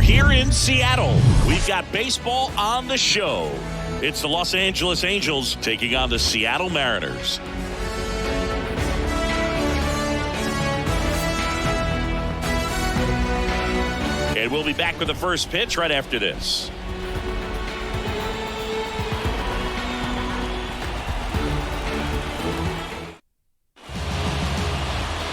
here in Seattle. We've got baseball on the show. It's the Los Angeles Angels taking on the Seattle Mariners. And we'll be back with the first pitch right after this.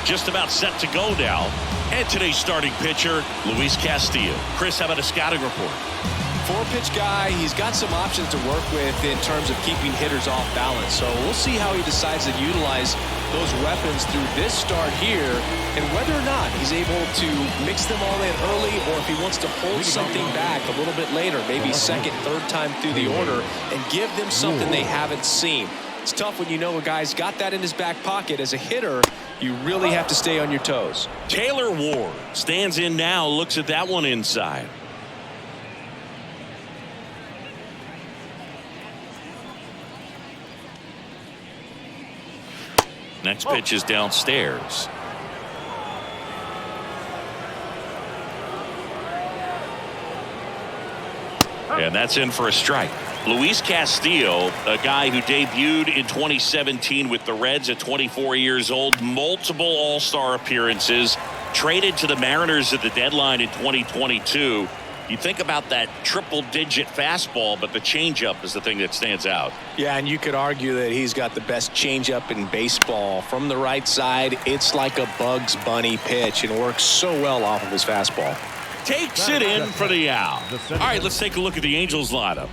Just about set to go now. And today's starting pitcher, Luis Castillo. Chris, how about a scouting report? Four-pitch guy. He's got some options to work with in terms of keeping hitters off balance. So we'll see how he decides to utilize those weapons through this start here, and whether or not he's able to mix them all in early, or if he wants to hold something back a little bit later, maybe second, third time through the order, and give them something they haven't seen. It's tough when you know a guy's got that in his back pocket. As a hitter, you really have to stay on your toes. Taylor Ward stands in now, looks at that one inside. Next pitch is downstairs. And that's in for a strike. Luis Castillo, a guy who debuted in 2017 with the Reds at 24 years old, multiple all-star appearances, traded to the Mariners at the deadline in 2022. You think about that triple-digit fastball, but the changeup is the thing that stands out. Yeah, and you could argue that he's got the best changeup in baseball. From the right side, it's like a Bugs Bunny pitch and works so well off of his fastball. Takes it in for the out. All right, let's take a look at the Angels lineup.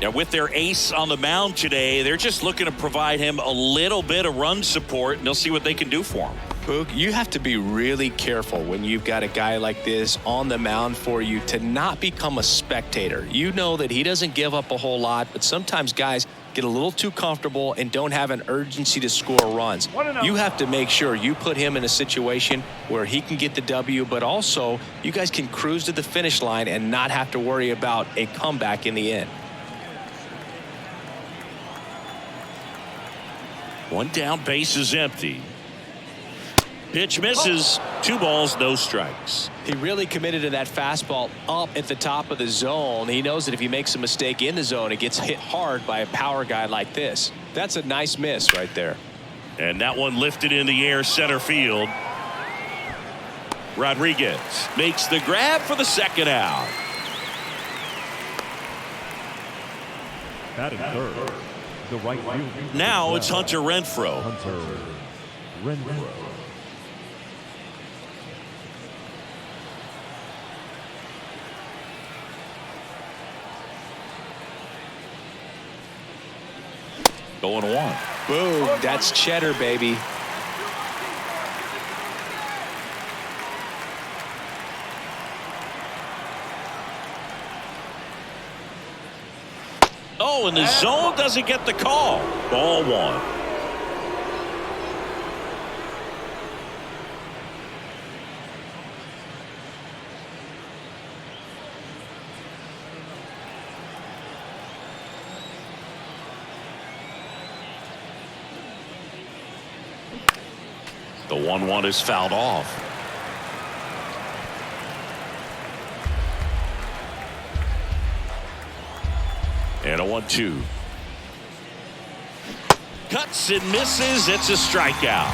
Now, with their ace on the mound today, they're just looking to provide him a little bit of run support, and they'll see what they can do for him. Boog, you have to be really careful when you've got a guy like this on the mound for you to not become a spectator. You know that he doesn't give up a whole lot, but sometimes guys get a little too comfortable and don't have an urgency to score runs. You have to make sure you put him in a situation where he can get the W, but also you guys can cruise to the finish line and not have to worry about a comeback in the end. One down, base is empty. Pitch misses. 2 balls, no strikes. He really committed to that fastball up at the top of the zone. He knows that if he makes a mistake in the zone, it gets hit hard by a power guy like this. That's a nice miss right there. And that one lifted in the air center field. Rodriguez makes the grab for the second out. Batting third, the right fielder. Now it's Hunter Renfroe. Hunter Renfroe. Going 1. Boom, that's cheddar, baby. Oh, and the zone doesn't get the call. Ball 1. The 1-1 is fouled off. And a 1-2. Cuts and misses. It's a strikeout.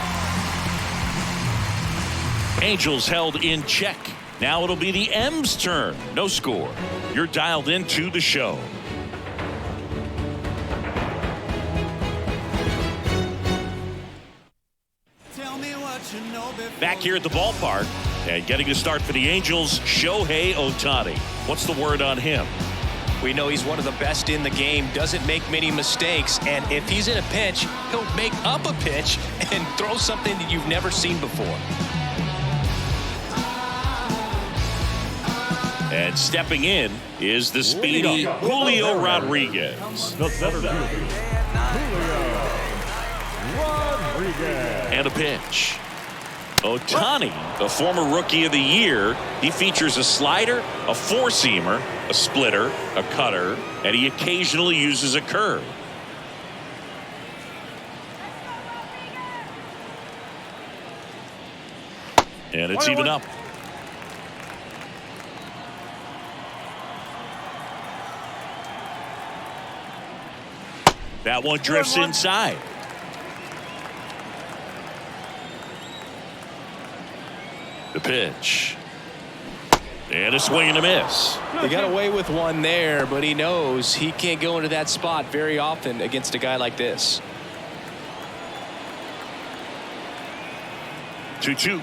Angels held in check. Now it'll be the M's turn. No score. You're dialed into the show. Back here at the ballpark and getting to start for the Angels, Shohei Ohtani. What's the word on him? We know he's one of the best in the game, doesn't make many mistakes, and if he's in a pinch, he'll make up a pitch and throw something that you've never seen before. And stepping in is the speedy Julio Rodriguez. The center fielder, Julio Rodriguez. And a pitch. Ohtani, the former Rookie of the Year, he features a slider, a four-seamer, a splitter, a cutter, and he occasionally uses a curve. And it's even up. That one drifts inside. The pitch. And a swing and a miss. He got away with one there, but he knows he can't go into that spot very often against a guy like this. 2-2.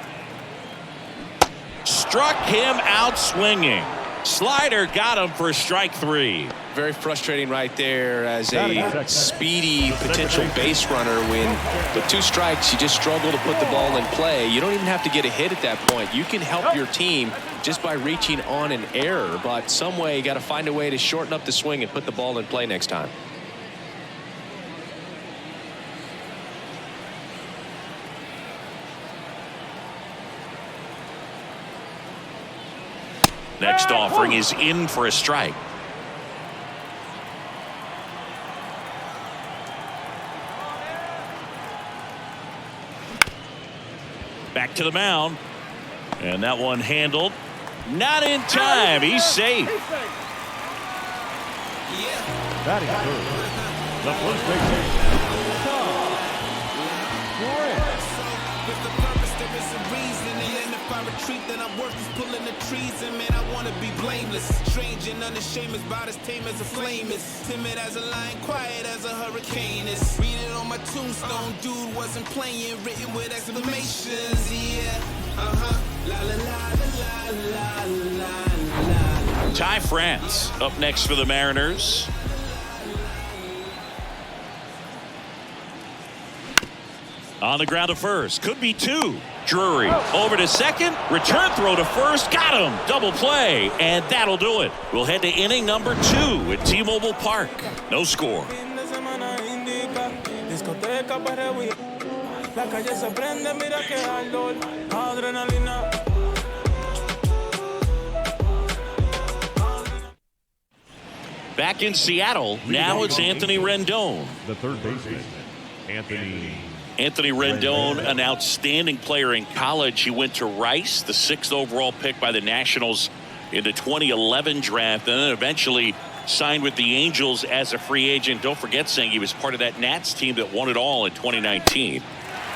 Struck him out swinging. Slider got him for strike 3. Very frustrating right there as a speedy potential base runner. When with 2 strikes, you just struggle to put the ball in play. You don't even have to get a hit at that point. You can help your team just by reaching on an error, but some way you got to find a way to shorten up the swing and put the ball in play next time. Next offering is in for a strike. Back to the mound. And that one handled. Not in time. He's safe. Batting third, the first baseman, retreat, then I'm worth is pulling the trees, and man, I want to be blameless, strange and unashamed, about as tame as a flame is, timid as a lion, quiet as a hurricane is. Read it on my tombstone, dude wasn't playing, written with exclamations, yeah, la la la la la la la. Ty France up next for the Mariners. On the ground to first, could be 2. Drury over to second, return throw to first, got him, double play, and that'll do it. We'll head to inning number 2 at T-Mobile Park. No score. Back in Seattle, now it's Anthony Rendon. the third baseman, Anthony Rendon, an outstanding player in college. He went to Rice, the 6th overall pick by the Nationals in the 2011 draft, and then eventually signed with the Angels as a free agent. Don't forget, saying he was part of that Nats team that won it all in 2019.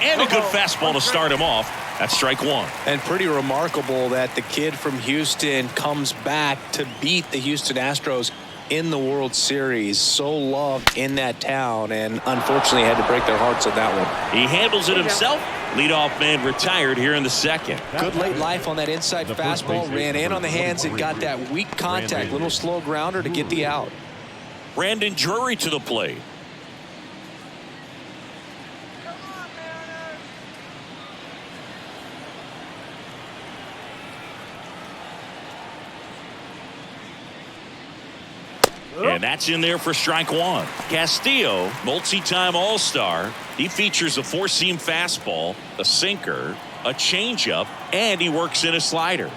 And a good fastball to start him off. That's strike 1. And pretty remarkable that the kid from Houston comes back to beat the Houston Astros in the World Series. So loved in that town, and unfortunately had to break their hearts on that one. He handles it himself. Leadoff man retired here in the 2nd. Good late life on that inside fastball. Ran in on the hands and got that weak contact. Little slow grounder to get the out. Brandon Drury to the plate. And that's in there for strike 1. Castillo, multi-time All-Star. He features a 4-seam fastball, a sinker, a changeup, and he works in a slider.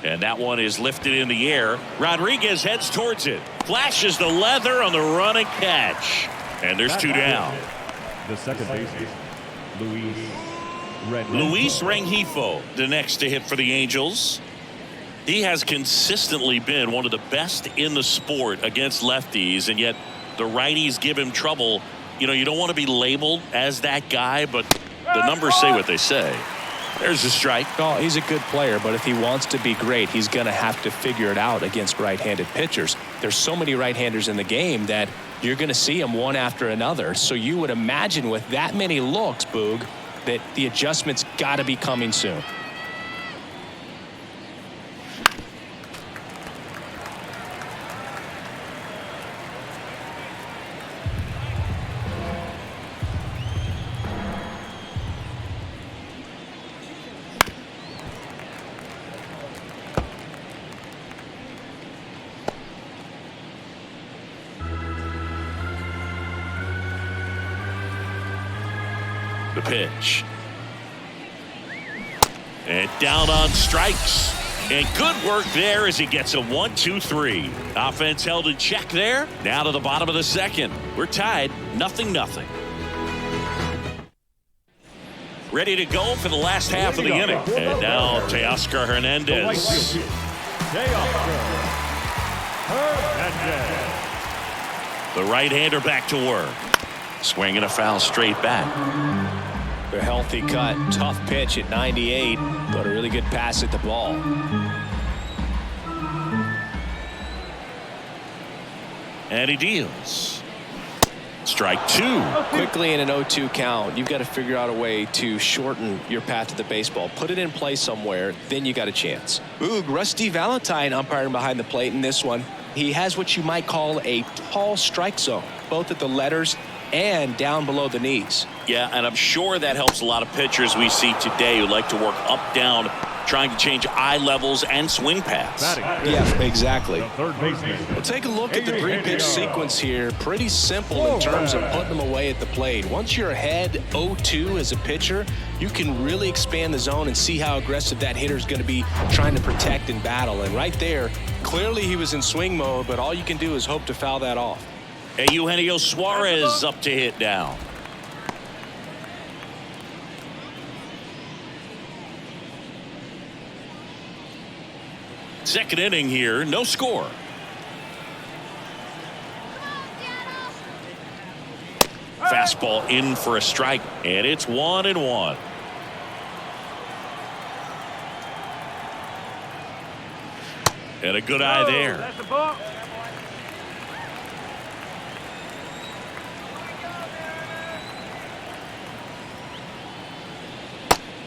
And that one is lifted in the air. Rodriguez heads towards it. Flashes the leather on the run and catch. And there's 2 down. the second baseman, Luis Rengifo, the next to hit for the Angels. He has consistently been one of the best in the sport against lefties, and yet the righties give him trouble. You know, you don't want to be labeled as that guy, but the numbers say what they say. There's a strike. Oh, he's a good player, but if he wants to be great, he's going to have to figure it out against right-handed pitchers. There's so many right-handers in the game that you're going to see them one after another. So you would imagine with that many looks, Boog, that the adjustment's got to be coming soon. The pitch. And down on strikes. And good work there as he gets a 1-2-3. Offense held in check there. Now to the bottom of the 2nd. We're tied 0-0. Ready to go for the last half of the inning. And now Teoscar Hernandez. The right-hander back to work. Swinging a foul straight back. A healthy cut. Tough pitch at 98, but a really good pass at the ball. And he deals. Strike two. Quickly in an 0-2 count, you've got to figure out a way to shorten your path to the baseball. Put it in play somewhere, then you got a chance. Ooh, Rusty Valentine umpiring behind the plate in this one. He has what you might call a tall strike zone, both at the letters and down below the knees. Yeah, and I'm sure that helps a lot of pitchers we see today who like to work up, down, trying to change eye levels and swing paths. Yeah, exactly. Third baseman. We'll take a look at the three-pitch sequence here. Pretty simple in terms of putting them away at the plate. Once you're ahead 0-2 as a pitcher, you can really expand the zone and see how aggressive that hitter is going to be trying to protect and battle. And right there, clearly he was in swing mode, but all you can do is hope to foul that off. And Eugenio Suarez up to hit now. Second inning here, no score. Fastball in for a strike, and it's 1-1. And a good eye there.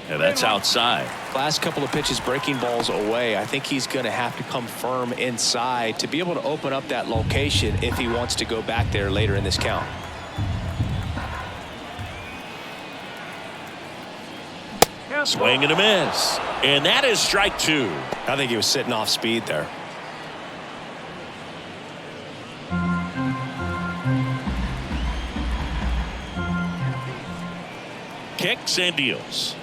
And that's outside. Last couple of pitches breaking balls away. I think he's going to have to come firm inside to be able to open up that location if he wants to go back there later in this count. Swing and a miss. And that is strike two. I think he was sitting off speed there. Kicks and deals.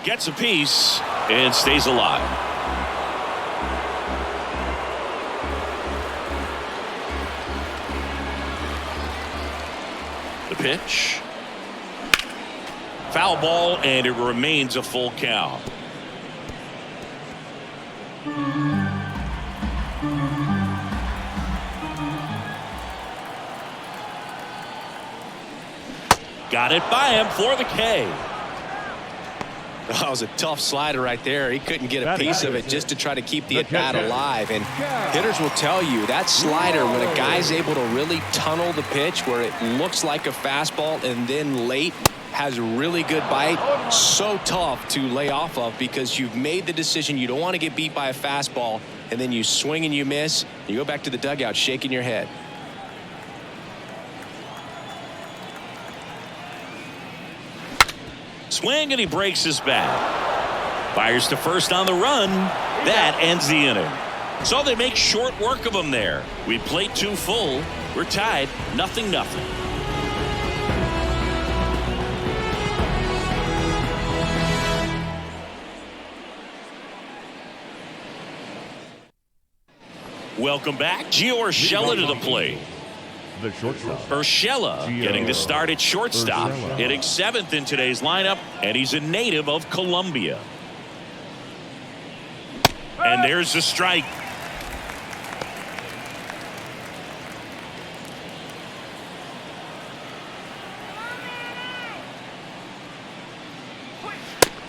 Gets a piece and stays alive. The pitch. Foul ball, and it remains a full count. Got it by him for the K. That was a tough slider right there. He couldn't get a piece of it just to try to keep the at-bat alive. And hitters will tell you that slider, when a guy's able to really tunnel the pitch where it looks like a fastball and then late has really good bite, so tough to lay off of because you've made the decision you don't want to get beat by a fastball, and then you swing and you miss. You go back to the dugout shaking your head. Swing, and he breaks his bat. Fires to first on the run. That ends the inning. So they make short work of him there. We played two full. We're tied 0-0. Welcome back. Gio Urshela to the plate. The shortstop. Urshela getting the start at shortstop, hitting 7th in today's lineup, and he's a native of Colombia. And there's the strike.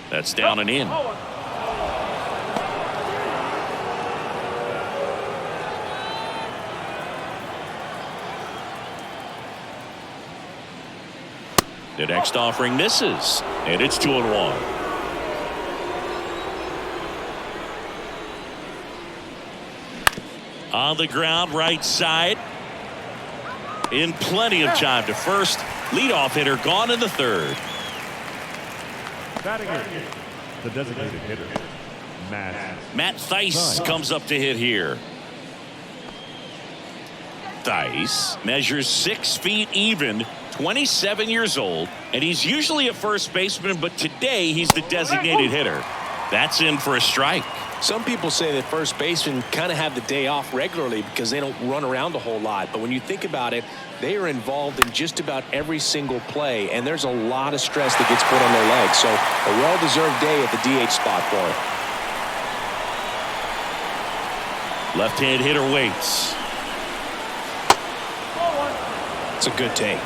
That's down and in. The next offering misses, and it's 2-1. On the ground, right side. In plenty of time to first. Leadoff hitter gone in the third. Batting in, the designated hitter, Matt Thaiss comes up to hit here. Thaiss measures 6 feet even, 27 years old, and he's usually a first baseman, but today he's the designated hitter. That's in for a strike. Some people say that first basemen kind of have the day off regularly because they don't run around a whole lot. But when you think about it, they are involved in just about every single play, and there's a lot of stress that gets put on their legs. So a well-deserved day at the DH spot for him. Left-hand hitter waits. It's a good take.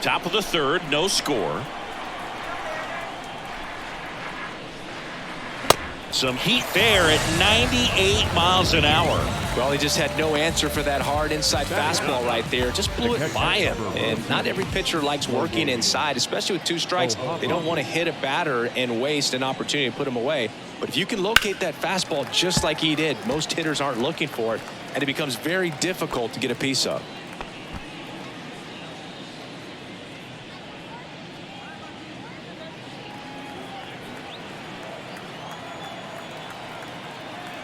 Top of the third, no score. Some heat there at 98 miles an hour. Well, he just had no answer for that hard inside fastball right there. Just blew it by him. And not every pitcher likes working inside, especially with 2 strikes. They don't want to hit a batter and waste an opportunity to put him away. But if you can locate that fastball just like he did, most hitters aren't looking for it, and it becomes very difficult to get a piece of.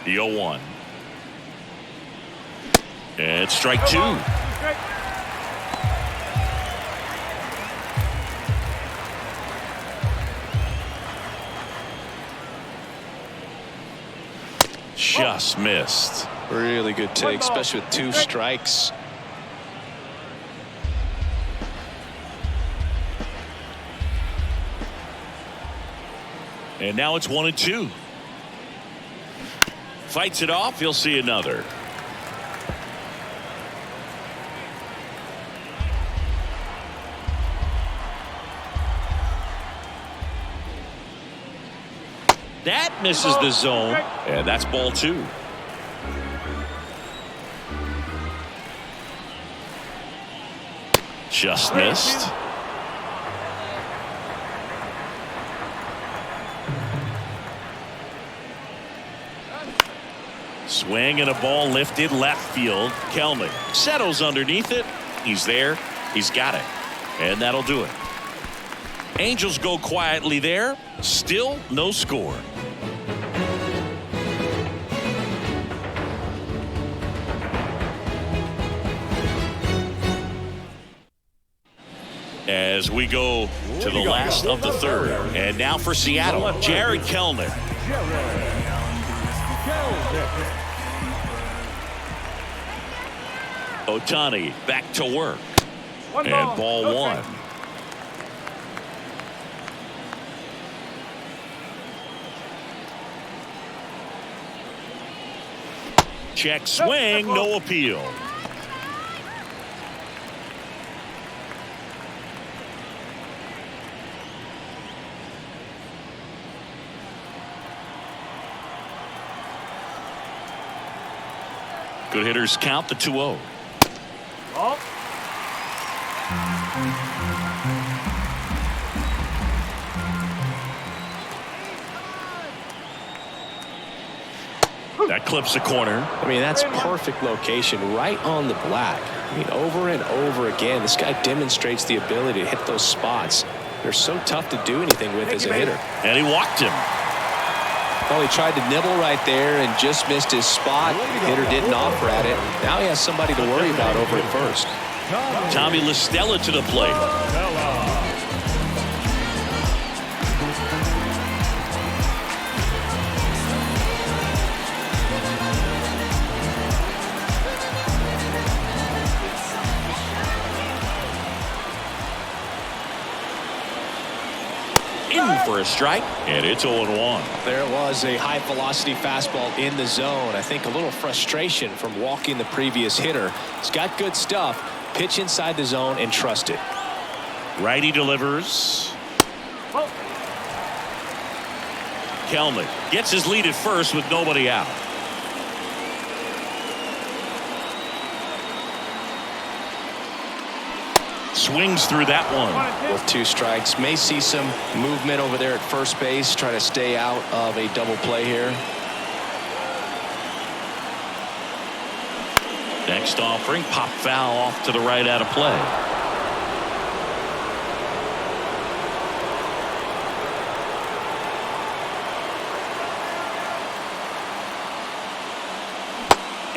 The 0-1. And strike 2. Just missed. Really good take, especially with 2 strikes. And now it's 1-2. Fights it off. He'll see another. That misses the zone, and that's ball 2. Just missed. Swing and a ball lifted left field. Kelnick settles underneath it. He's there. He's got it. And that'll do it. Angels go quietly there. Still no score. As we go to the last of the third. And now for Seattle, Jared Kelnick. Ohtani back to work. And ball 1. Check swing, no appeal. Good hitters count the 2-0. That clips the corner. I mean, that's perfect location, right on the black. I mean, over and over again, this guy demonstrates the ability to hit those spots. They're so tough to do anything with as a hitter. And he walked him. Well, he tried to nibble right there and just missed his spot. The hitter didn't offer at it. Now he has somebody to worry about over at first. Tommy La Stella to the plate. In for a strike, and it's 0-1. There was a high velocity fastball in the zone. I think a little frustration from walking the previous hitter. He's got good stuff. Pitch inside the zone and trust it. Righty delivers. Kelnick gets his lead at first with nobody out. Swings through that one. With 2 strikes, may see some movement over there at first base, try to stay out of a double play here. Next offering, pop foul off to the right out of play.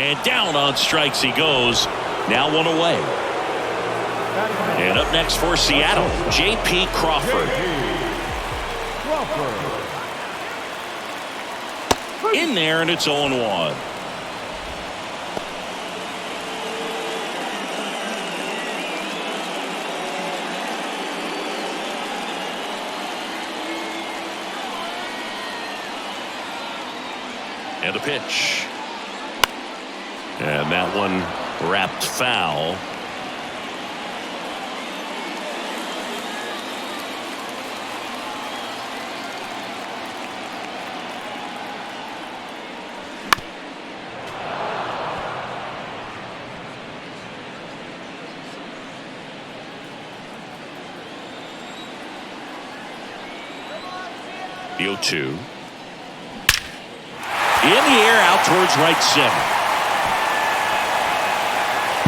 And down on strikes he goes. Now 1 away. And up next for Seattle, J.P. Crawford. In there, and it's 0-1. And the pitch. And that one wrapped foul. The 0-2. In the air out towards right center.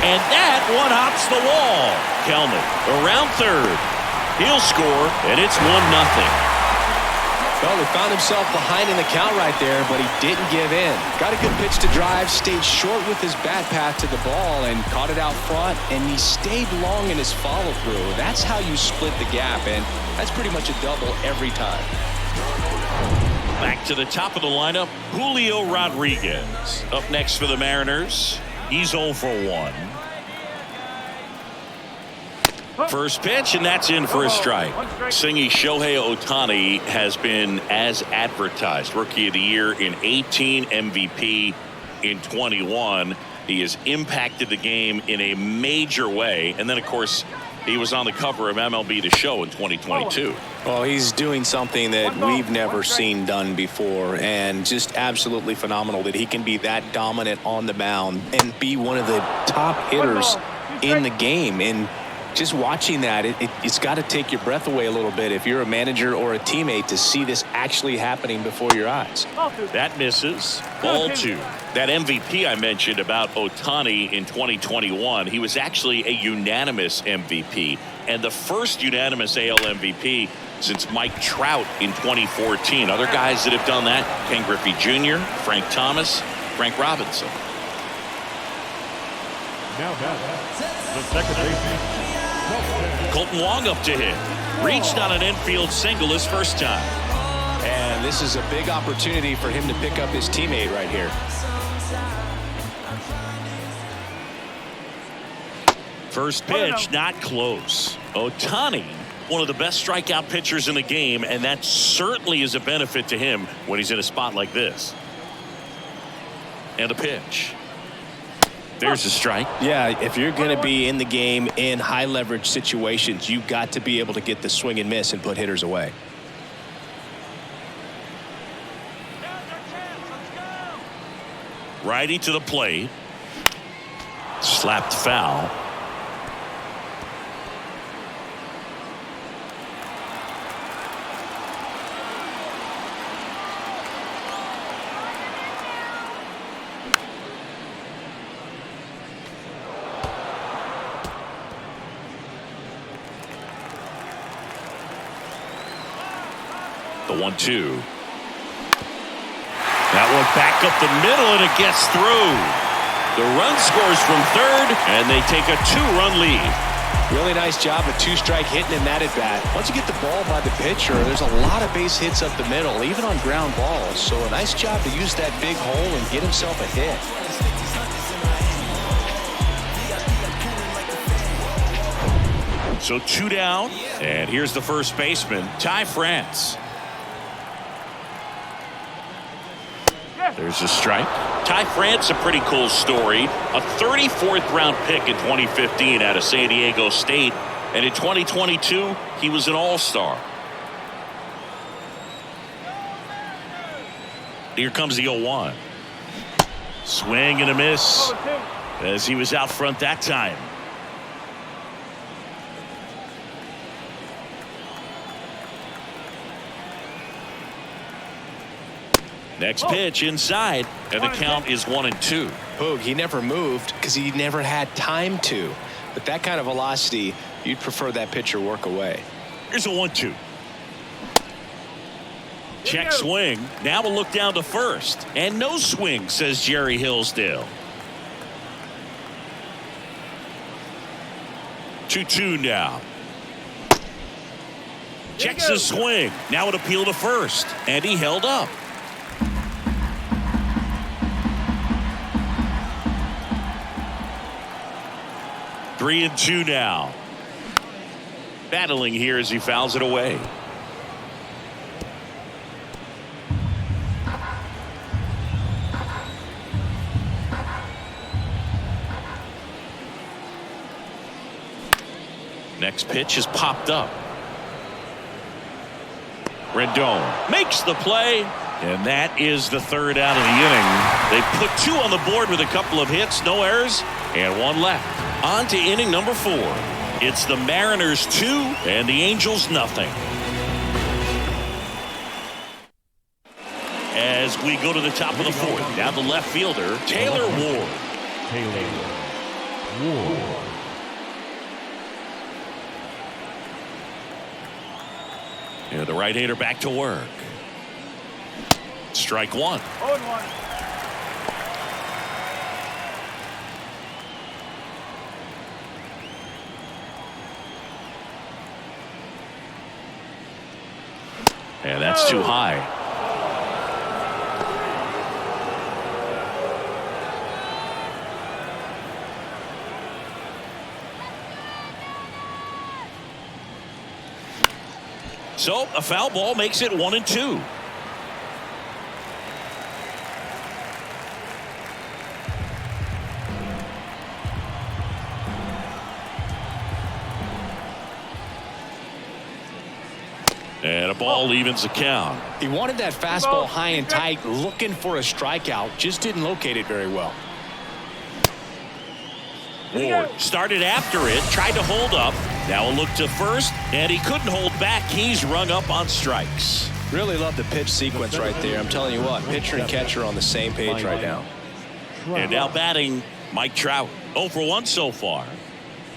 And that one hops the wall. Kelman around third. He'll score, and it's 1-0. Well, he found himself behind in the count right there, but he didn't give in. Got a good pitch to drive, stayed short with his bat path to the ball, and caught it out front, and he stayed long in his follow-through. That's how you split the gap, and that's pretty much a double every time. Back to the top of the lineup, Julio Rodriguez. Up next for the Mariners, he's 0 for 1. First pitch, and that's in for a strike. Singy Shohei Ohtani has been as advertised. Rookie of the Year in 18, MVP in 21. He has impacted the game in a major way. And then, of course, he was on the cover of MLB The Show in 2022. Well, he's doing something that we've never seen done before, and just absolutely phenomenal that he can be that dominant on the mound and be one of the top hitters in the game. And just watching that, it's got to take your breath away a little bit if you're a manager or a teammate to see this actually happening before your eyes. That misses. Ball 2. That MVP I mentioned about Ohtani in 2021, he was actually a unanimous MVP, and the first unanimous AL MVP since Mike Trout in 2014. Other guys that have done that, Ken Griffey Jr., Frank Thomas, Frank Robinson. Now back, the second baseman. Colton Wong up to hit. Reached on an infield single his first time. And this is a big opportunity for him to pick up his teammate right here. First pitch, not close. Ohtani, one of the best strikeout pitchers in the game, and that certainly is a benefit to him when he's in a spot like this. And a pitch. There's a strike. Yeah, if you're going to be in the game in high leverage situations, you've got to be able to get the swing and miss and put hitters away. Righty to the plate. Slapped foul. The 1-2. That one back up the middle, and it gets through. The run scores from third, and they take a 2-run lead. Really nice job of two-strike hitting in that at-bat. Once you get the ball by the pitcher, there's a lot of base hits up the middle, even on ground balls. So a nice job to use that big hole and get himself a hit. So 2 down, and here's the first baseman, Ty France. There's a strike. Ty France, a pretty cool story. A 34th round pick in 2015 out of San Diego State. And in 2022, he was an all-star. Here comes the 0-1. Swing and a miss as he was out front that time. Next pitch inside, and the count is 1-2. Boog, he never moved because he never had time to. But that kind of velocity, you'd prefer that pitcher work away. Here's a 1-2. Check swing. Now we'll look down to first. And no swing, says Jerry Hillsdale. 2-2 now. Checks his swing. Now an appeal to first. And he held up. 3-2 now. Battling here as he fouls it away. Next pitch is popped up. Rendon makes the play, and that is the third out of the inning. They put 2 on the board with a couple of hits, no errors, and 1 left. On to inning number 4. It's the Mariners 2 and the Angels nothing. As we go to the top of the 4th, now the left fielder, Taylor Ward. And the right-hander back to work. Strike 1. 0-1. And that's too high. So a foul ball makes it 1-2. And a ball evens the count. He wanted that fastball high and tight, looking for a strikeout. Just didn't locate it very well. Ward started after it, tried to hold up. Now a look to first, and he couldn't hold back. He's rung up on strikes. Really love the pitch sequence right there. I'm telling you what, pitcher and catcher on the same page right now. And now batting, Mike Trout. 0 for 1 so far.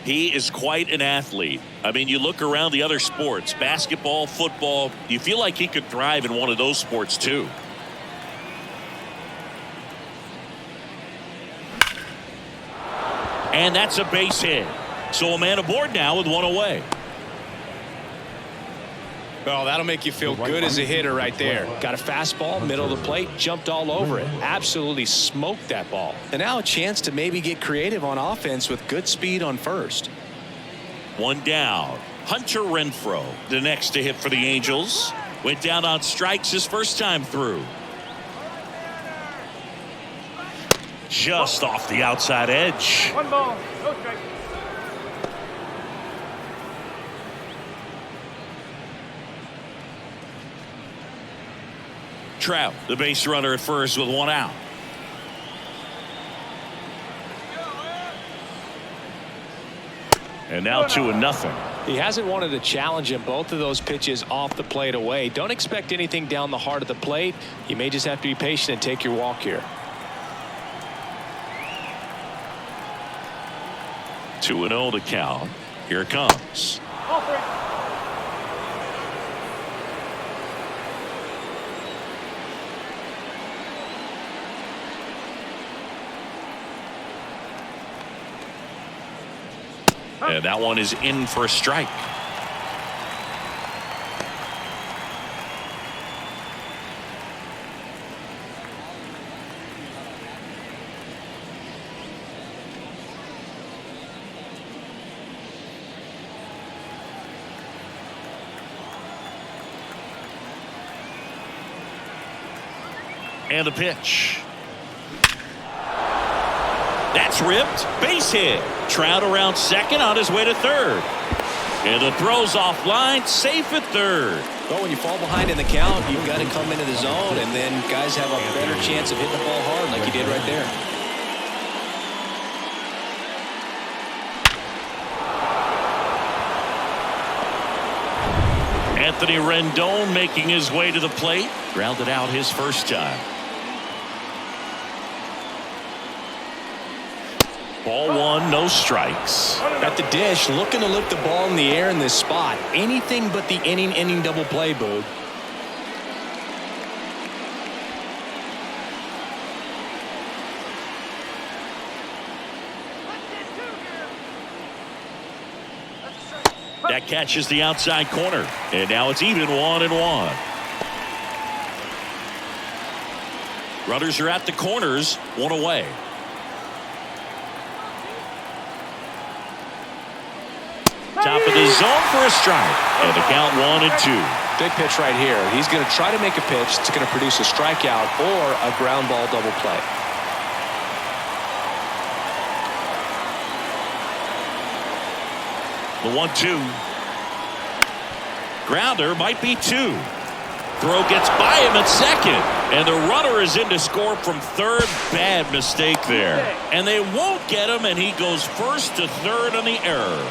He is quite an athlete. I mean, you look around the other sports, basketball, football, you feel like he could thrive in one of those sports too. And that's a base hit. So a man aboard now with 1 away. Well, that'll make you feel good as a hitter right there. Got a fastball, middle of the plate, jumped all over it. Absolutely smoked that ball. And now a chance to maybe get creative on offense with good speed on first. 1 down. Hunter Renfroe, the next to hit for the Angels. Went down on strikes his first time through. Just off the outside edge. 1 ball, no strike. Trout, the base runner at first with 1 out. And now 2-0. He hasn't wanted a challenge in both of those pitches off the plate away. Don't expect anything down the heart of the plate. You may just have to be patient and take your walk here. 2-0 to count. Here it comes. All 3. And that one is in for a strike. And the pitch. That's ripped. Base hit. Trout around second, on his way to third. And the throw's offline, safe at third. Well, when you fall behind in the count, you've got to come into the zone, and then guys have a better chance of hitting the ball hard like you did right there. Anthony Rendon making his way to the plate. Grounded out his first time. Ball 1, no strikes. At the dish, looking to lift the ball in the air in this spot. Anything but the inning double play, Boog. That catches the outside corner. And now it's even 1-1. Runners are at the corners, 1 away. Top of the zone for a strike. And the count 1-2. Big pitch right here. He's going to try to make a pitch that's going to produce a strikeout or a ground ball double play. The 1-2. Grounder might be 2. Throw gets by him at second, and the runner is in to score from third. Bad mistake there, and they won't get him, and he goes first to third on the error.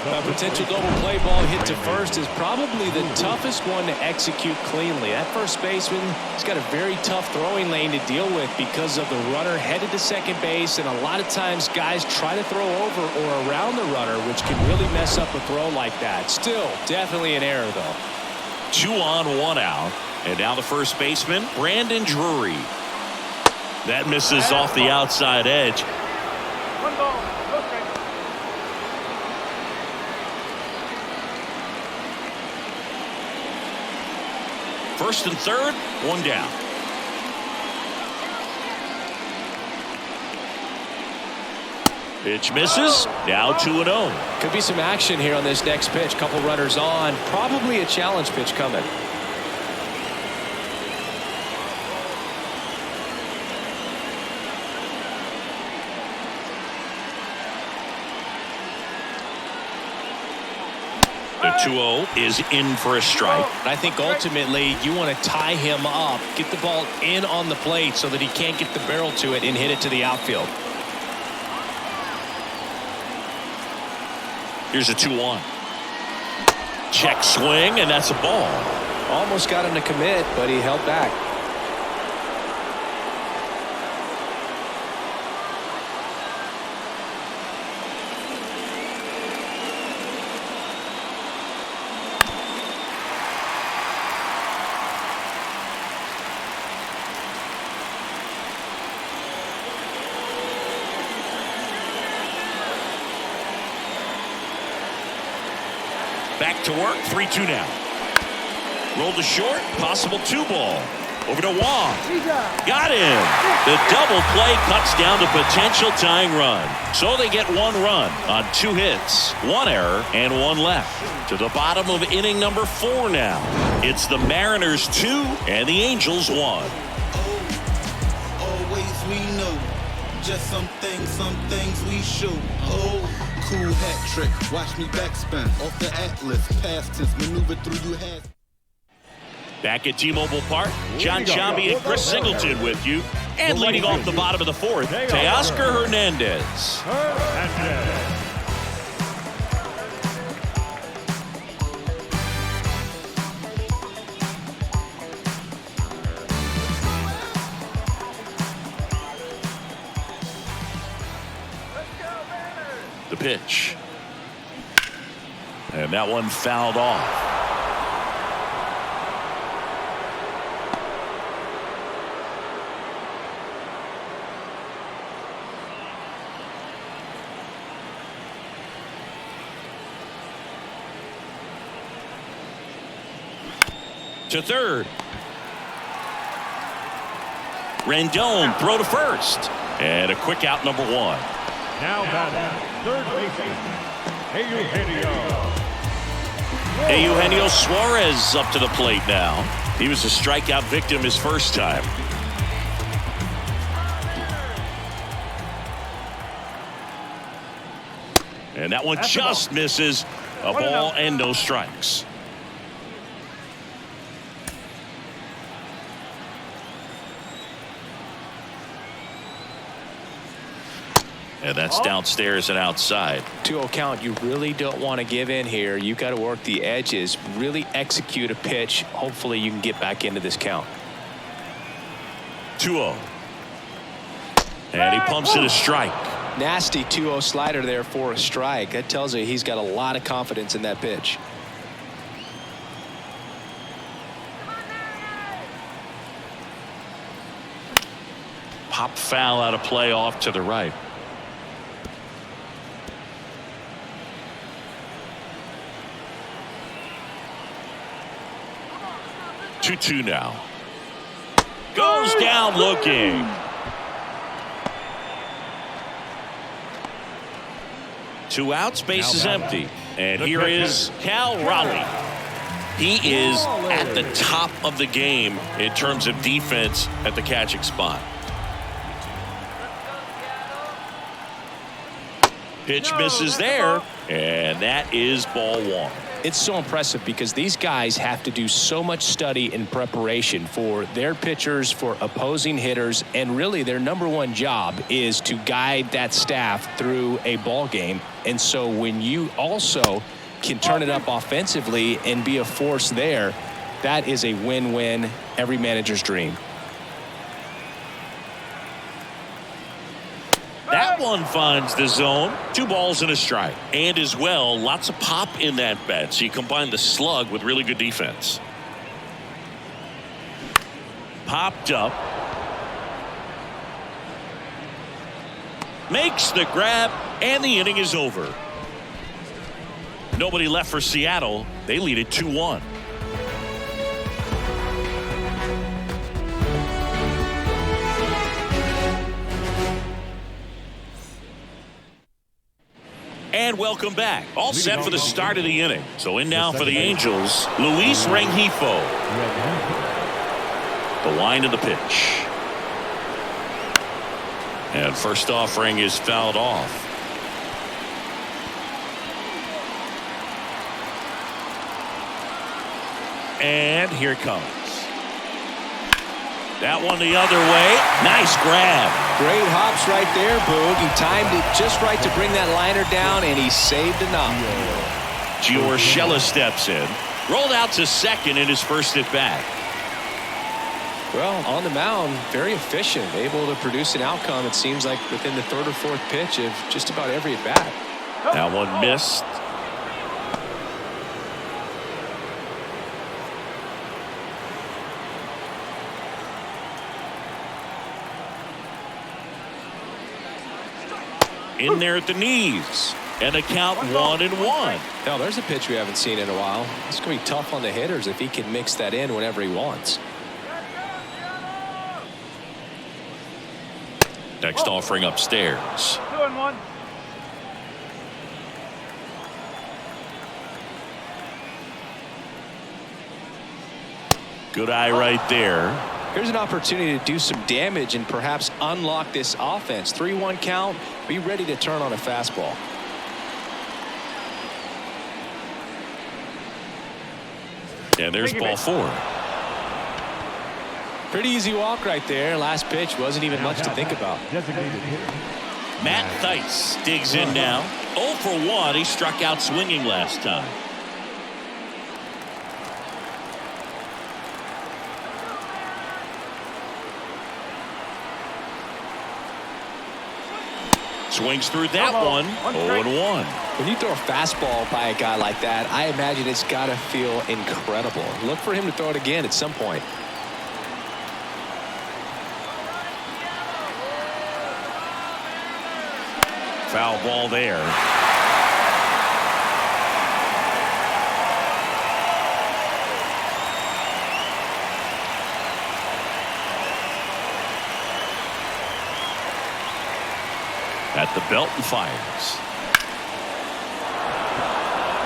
A potential double play ball hit to first is probably the toughest one to execute cleanly. That first baseman has got a very tough throwing lane to deal with because of the runner headed to second base, and a lot of times guys try to throw over or around the runner, which can really mess up a throw like that. Still, definitely an error, though. 2 on, 1 out. And now the first baseman, Brandon Drury. That misses off the outside edge. 1 ball, no strike. First and third, 1 down. Pitch misses. Now 2-0. Could be some action here on this next pitch. Couple runners on. Probably a challenge pitch coming. The 2-0 is in for a strike. I think ultimately you want to tie him up, get the ball in on the plate so that he can't get the barrel to it and hit it to the outfield. Here's a 2-1. Check swing, and that's a ball. Almost got him to commit, but he held back. Back to work, 3-2 now. Roll to short, possible 2-ball. Over to Wong. Got him. The double play cuts down the potential tying run. So they get 1 run on 2 hits, 1 error, and 1 left. To the bottom of inning number 4 now. It's the Mariners 2 and the Angels 1. Always we know. Just some things we show. Cool hat trick. Watch me backspin off the Atlas. Past tense maneuver through you has. Back at T-Mobile Park, John Chambi and Chris Singleton with you. And leading off the bottom of the 4th, Teoscar Hernandez. The pitch. And that one fouled off. To third. Rendon throw to first. And a quick out, number 1. Now batting, third baseman, Eugenio Suarez up to the plate now. He was a strikeout victim his first time. And that one just misses. A ball and no strikes. And that's downstairs and outside. 2-0 count. You really don't want to give in here. You got to work the edges, really execute a pitch. Hopefully you can get back into this count. 2-0. And he pumps it a strike. Nasty 2-0 slider there for a strike. That tells you he's got a lot of confidence in that pitch. Pop foul out of play off to the right. Two now. Goes down looking. Two outs, base is empty. And here is Cal Raleigh. He is at the top of the game in terms of defense at the catching spot. Pitch misses there, and that is ball one. It's so impressive because these guys have to do so much study and preparation for their pitchers, for opposing hitters, and really their number one job is to guide that staff through a ball game. And so when you also can turn it up offensively and be a force there, that is a win-win, every manager's dream. That one finds the zone. 2 balls and a strike. And as well, lots of pop in that bat. So you combine the slug with really good defense. Popped up. Makes the grab, and the inning is over. Nobody left for Seattle. They lead it 2-1. And welcome back. All set for the start of the inning. So in now for the Angels, Luis Rengifo. The line of the pitch. And first offering is fouled off. And here it comes. That one the other way. Nice grab. Great hops right there, Boog. He timed it just right to bring that liner down, and he saved enough. Giorgella steps in. Rolled out to second in his first at bat. Well, on the mound, very efficient, able to produce an outcome, it seems like, within the 3rd or 4th pitch of just about every at bat. That one missed. In there at the knees. And a count 1-1. Now, there's a pitch we haven't seen in a while. It's going to be tough on the hitters if he can mix that in whenever he wants. Next offering upstairs. 2-1. Good eye right there. Here's an opportunity to do some damage and perhaps unlock this offense. 3-1 count. Be ready to turn on a fastball. And there's ball 4. Pretty easy walk right there. Last pitch wasn't even much to think about. Matt Theis digs in now. 0 for 1. He struck out swinging last time. Swings through that one. 0-1. When you throw a fastball by a guy like that, I imagine it's got to feel incredible. Look for him to throw it again at some point. Foul ball there. At the belt and fires.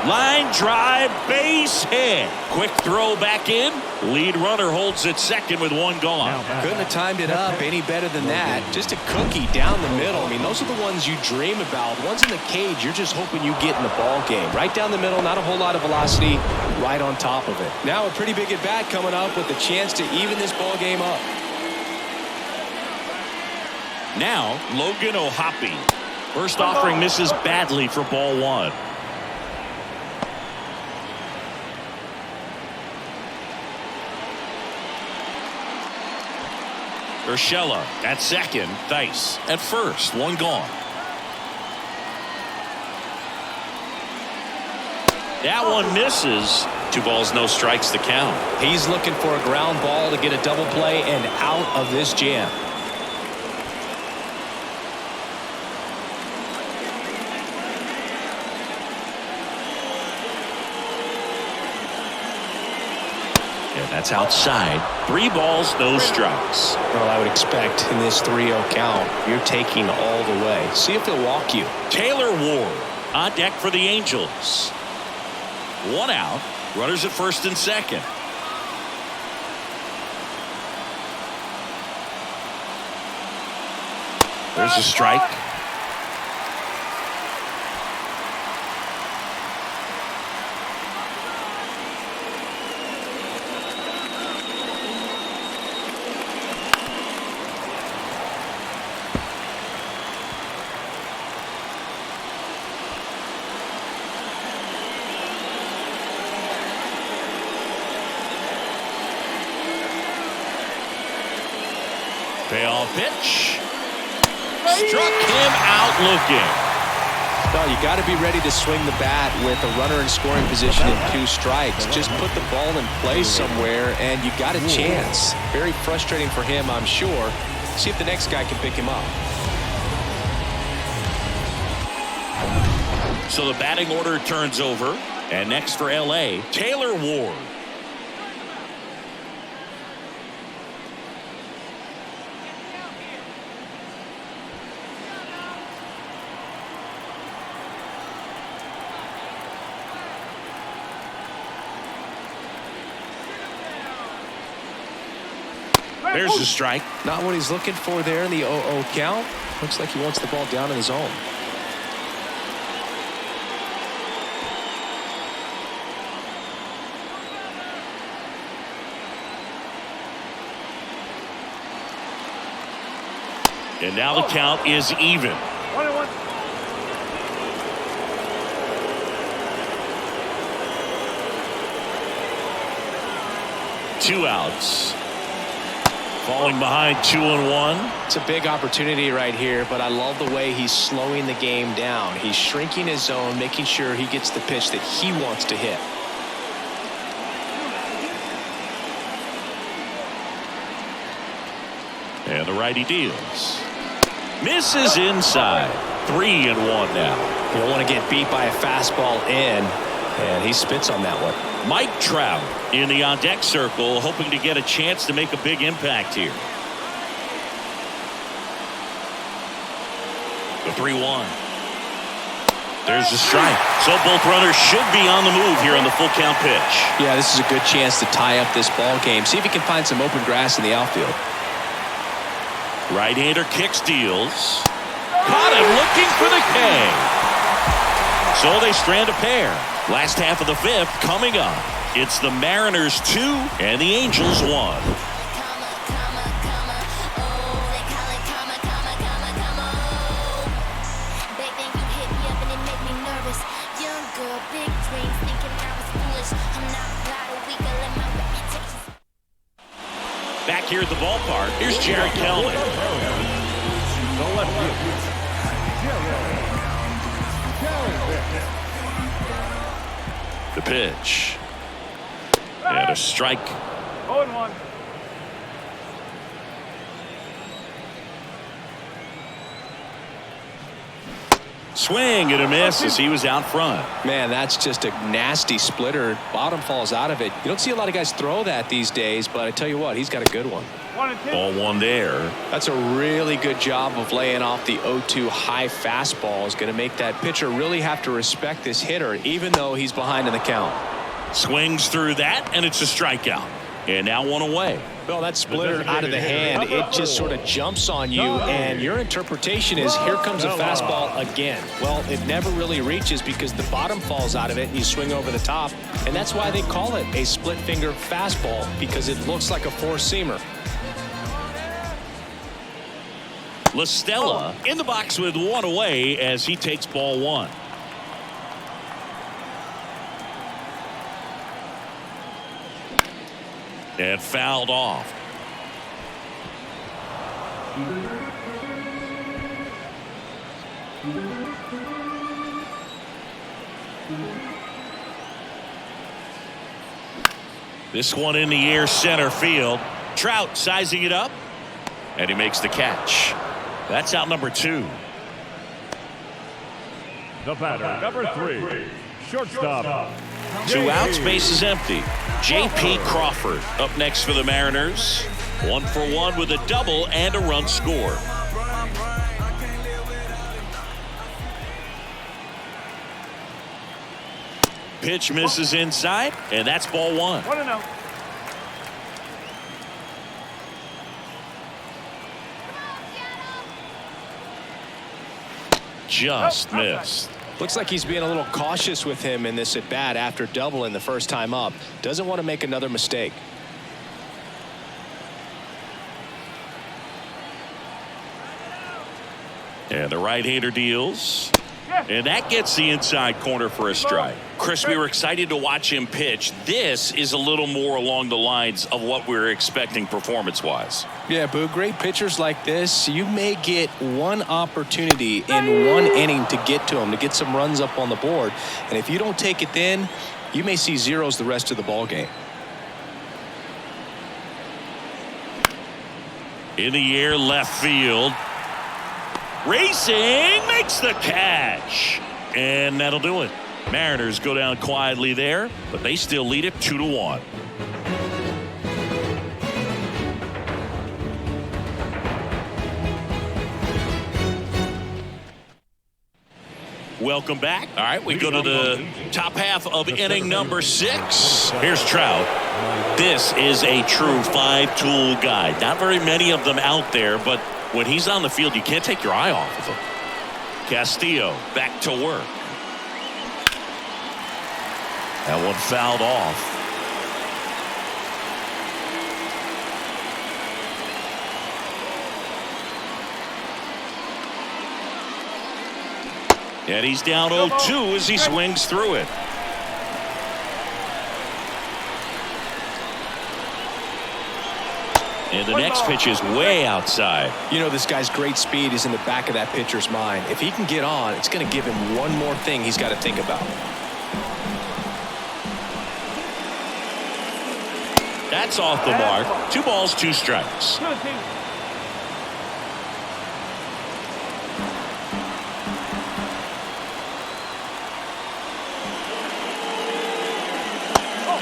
Line drive, base hit. Quick throw back in. Lead runner holds at second with 1 gone. Couldn't have timed it up any better than that. Just a cookie down the middle. I mean, those are the ones you dream about. Ones in the cage, you're just hoping you get in the ball game. Right down the middle, not a whole lot of velocity, right on top of it. Now a pretty big at bat coming up with a chance to even this ball game up. Now, Logan O'Hoppe. First offering misses badly for ball 1. Urshela at second. Theis at first. 1 gone. That one misses. 2 balls, no strikes to count. He's looking for a ground ball to get a double play and out of this jam. That's outside. 3 balls, no strikes. Well, I would expect in this 3-0 count, you're taking all the way. See if he'll walk you. Taylor Ward on deck for the Angels. 1 out. Runners at first and second. There's a strike. Fastball pitch. Struck him out looking. Well, you got to be ready to swing the bat with a runner in scoring position and 2 strikes. Just put the ball in play somewhere, and you got a chance. Very frustrating for him, I'm sure. See if the next guy can pick him up. So the batting order turns over, and next for L.A., Taylor Ward. There's the strike. Not what he's looking for there in the 0-0 count. Looks like he wants the ball down in the zone. And now the count is even. 1-1. Two outs. Falling behind 2-1. It's a big opportunity right here, but I love the way he's slowing the game down. He's shrinking his zone, making sure he gets the pitch that he wants to hit. And the righty deals. Misses inside. 3-1 now. You don't want to get beat by a fastball in, and he spits on that one. Mike Trout in the on-deck circle, hoping to get a chance to make a big impact here. The 3-1. There's the strike. So both runners should be on the move here on the full count pitch. Yeah, this is a good chance to tie up this ball game. See if he can find some open grass in the outfield. Right-hander kicks, deals. Caught him looking for the K. So they strand a pair. Last half of the 5th coming up. It's the Mariners 2 and the Angels 1. Back here at the ballpark, here's Jerry Kelman. The pitch. And a strike. 0-1. Swing and a miss as he was out front. Man, that's just a nasty splitter. Bottom falls out of it. You don't see a lot of guys throw that these days, but I tell you what, he's got a good one. 1-2. Ball one there. That's a really good job of laying off the 0-2 high fastball. Is going to make that pitcher really have to respect this hitter, even though he's behind in the count. Swings through that, and it's a strikeout. And now one away. Well, that splitter out of the hand, it just sort of jumps on you, and your interpretation is here comes a fastball again. Well, it never really reaches because the bottom falls out of it and you swing over the top, and that's why they call it a split finger fastball, because it looks like a four-seamer. La Stella in the box with one away as he takes ball one. And fouled off. This one in the air, center field. Trout sizing it up, and he makes the catch. That's out number 2. The batter, number 3, shortstop. 2 outs, base is empty. J.P. Crawford up next for the Mariners. 1 for 1 with a double and a run scored. Pitch misses inside, and that's ball 1. 1-0. Just missed. Looks like he's being a little cautious with him in this at-bat after doubling the first time up. Doesn't want to make another mistake. And the right-hander deals. And that gets the inside corner for a strike. Chris, we were excited to watch him pitch. This is a little more along the lines of what we were expecting performance-wise. Yeah, Boo, great pitchers like this, you may get one opportunity in one inning to get to them, to get some runs up on the board. And if you don't take it then, you may see zeros the rest of the ball game. In the air, left field. Racing, makes the catch. And that'll do it. Mariners go down quietly there, but they still lead it 2-1. Welcome back. All right, we go to the top half of inning number 6. Here's Trout. This is a true 5-tool guy. Not very many of them out there, but when he's on the field, you can't take your eye off of him. Castillo back to work. That one fouled off. And he's down 0-2 as he swings through it. And the next pitch is way outside. You know, this guy's great speed is in the back of that pitcher's mind. If he can get on, it's going to give him one more thing he's got to think about. That's off the mark. 2 balls, 2 strikes.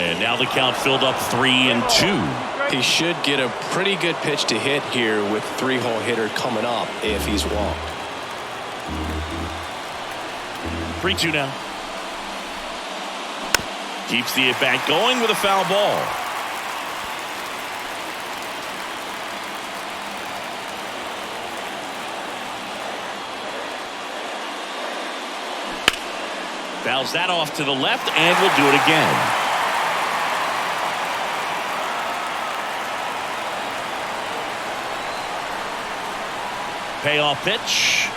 And now the count filled up 3-2. He should get a pretty good pitch to hit here with 3-hole hitter coming up if he's walked. 3-2 now. Keeps the at-bat going with a foul ball. Fouls that off to the left, and we'll do it again. Payoff pitch.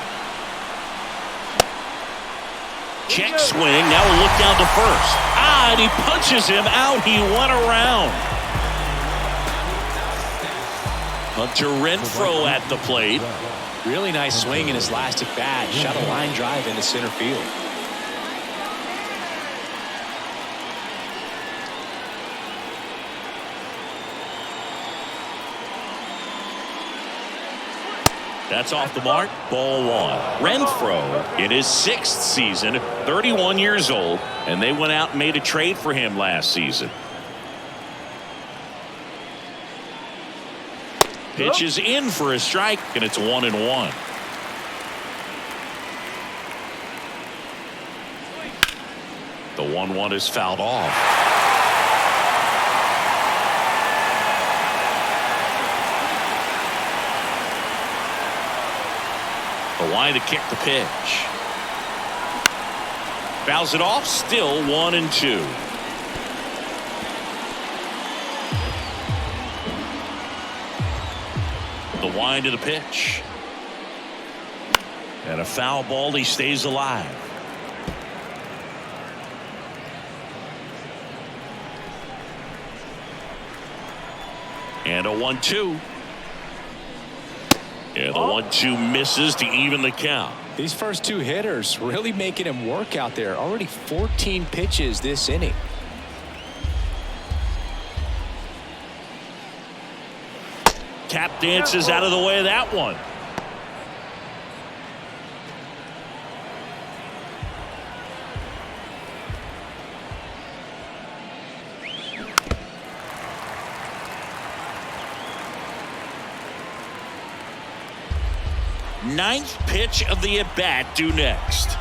Check swing. Now we'll look down to first. And he punches him out. He went around. Hunter Renfroe at the plate. Really nice swing in his last at bat. Shot a line drive into center field. That's off the mark. Ball 1. Renfroe in his 6th season, 31 years old, and they went out and made a trade for him last season. Pitch is in for a strike, and it's 1-1. The 1-1 is fouled off. Line to kick the pitch. Fouls it off. Still 1-2. The wind of the pitch. And a foul ball. He stays alive. And a 1-2. Yeah, the 1-2 misses to even the count. These first 2 hitters really making him work out there. Already 14 pitches this inning. Tap dances out of the way of that one. Ninth pitch of the at-bat due next.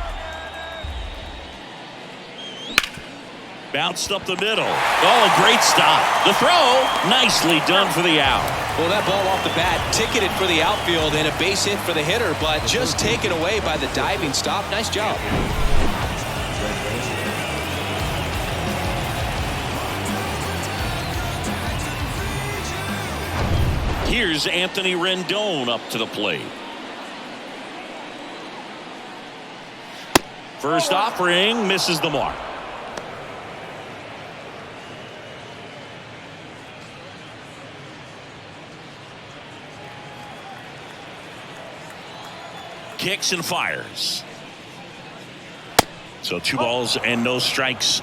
Bounced up the middle. Oh, a great stop. The throw, nicely done for the out. Well, that ball off the bat ticketed for the outfield and a base hit for the hitter, but just taken away by the diving stop. Nice job. Here's Anthony Rendon up to the plate. First offering misses the mark. kicks and fires. So 2 balls and no strikes.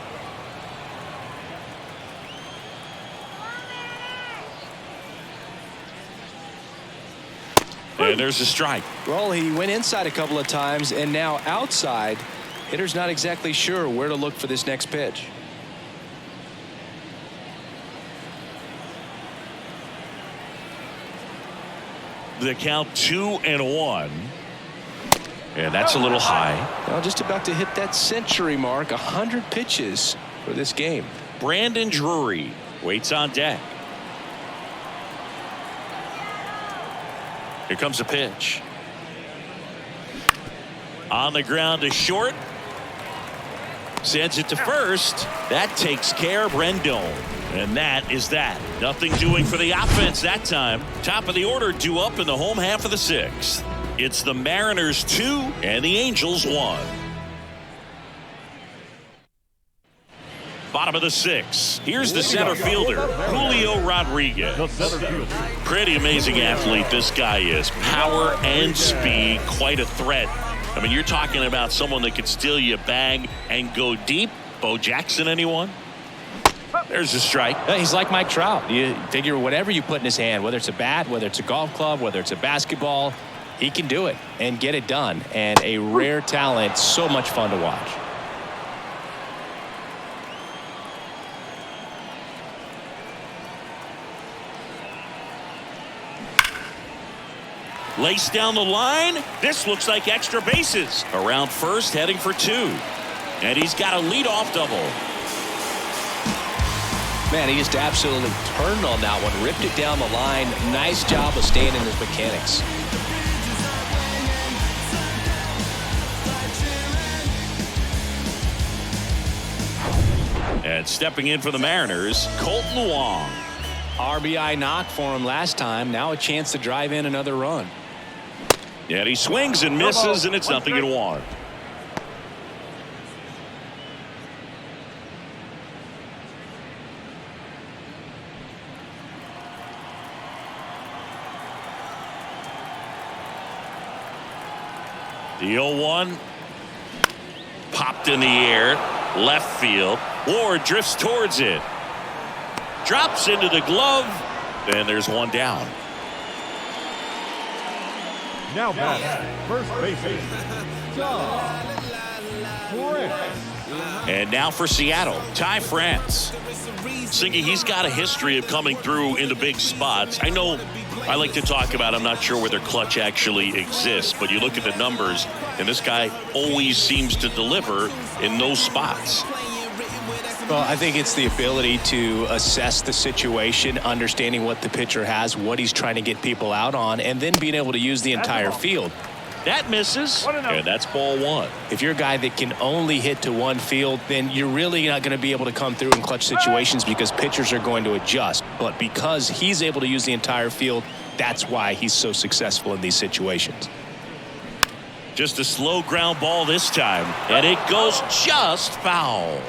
And there's a strike. Well, he went inside a couple of times and now outside. Hitter's not exactly sure where to look for this next pitch. The count 2-1. And that's a little high. Well, just about to hit that century mark. 100 pitches for this game. Brandon Drury waits on deck. Here comes a pitch. On the ground to short. Sends it to first. That takes care of Rendon. And that is that. Nothing doing for the offense that time. Top of the order due up in the home half of the 6th. It's the Mariners 2 and the Angels 1. Bottom of the 6th. Here's the center fielder, Julio Rodriguez. Pretty amazing athlete this guy is. Power and speed, quite a threat. I mean, you're talking about someone that could steal you a bag and go deep. Bo Jackson, anyone? There's a strike. He's like Mike Trout. You figure whatever you put in his hand, whether it's a bat, whether it's a golf club, whether it's a basketball, he can do it and get it done. And a rare talent, so much fun to watch. Laced down the line. This looks like extra bases. Around first, heading for 2. And he's got a leadoff double. Man, he just absolutely turned on that one. Ripped it down the line. Nice job of staying in his mechanics. And stepping in for the Mariners, Colton Wong. RBI knock for him last time. Now a chance to drive in another run. And he swings and misses, and it's 0-1. The 0-1 popped in the air, left field. Ward drifts towards it. Drops into the glove, and there's one down. Now back, first baseman, John France. And now for Seattle, Ty France. Singy, he's got a history of coming through into big spots. I know I like to talk about, I'm not sure whether clutch actually exists, but you look at the numbers, and this guy always seems to deliver in those spots. Well, I think it's the ability to assess the situation, understanding what the pitcher has, what he's trying to get people out on, and then being able to use the entire field. That misses, and that's ball 1. If you're a guy that can only hit to one field, then you're really not going to be able to come through in clutch situations because pitchers are going to adjust. But because he's able to use the entire field, that's why he's so successful in these situations. Just a slow ground ball this time, and it goes just foul.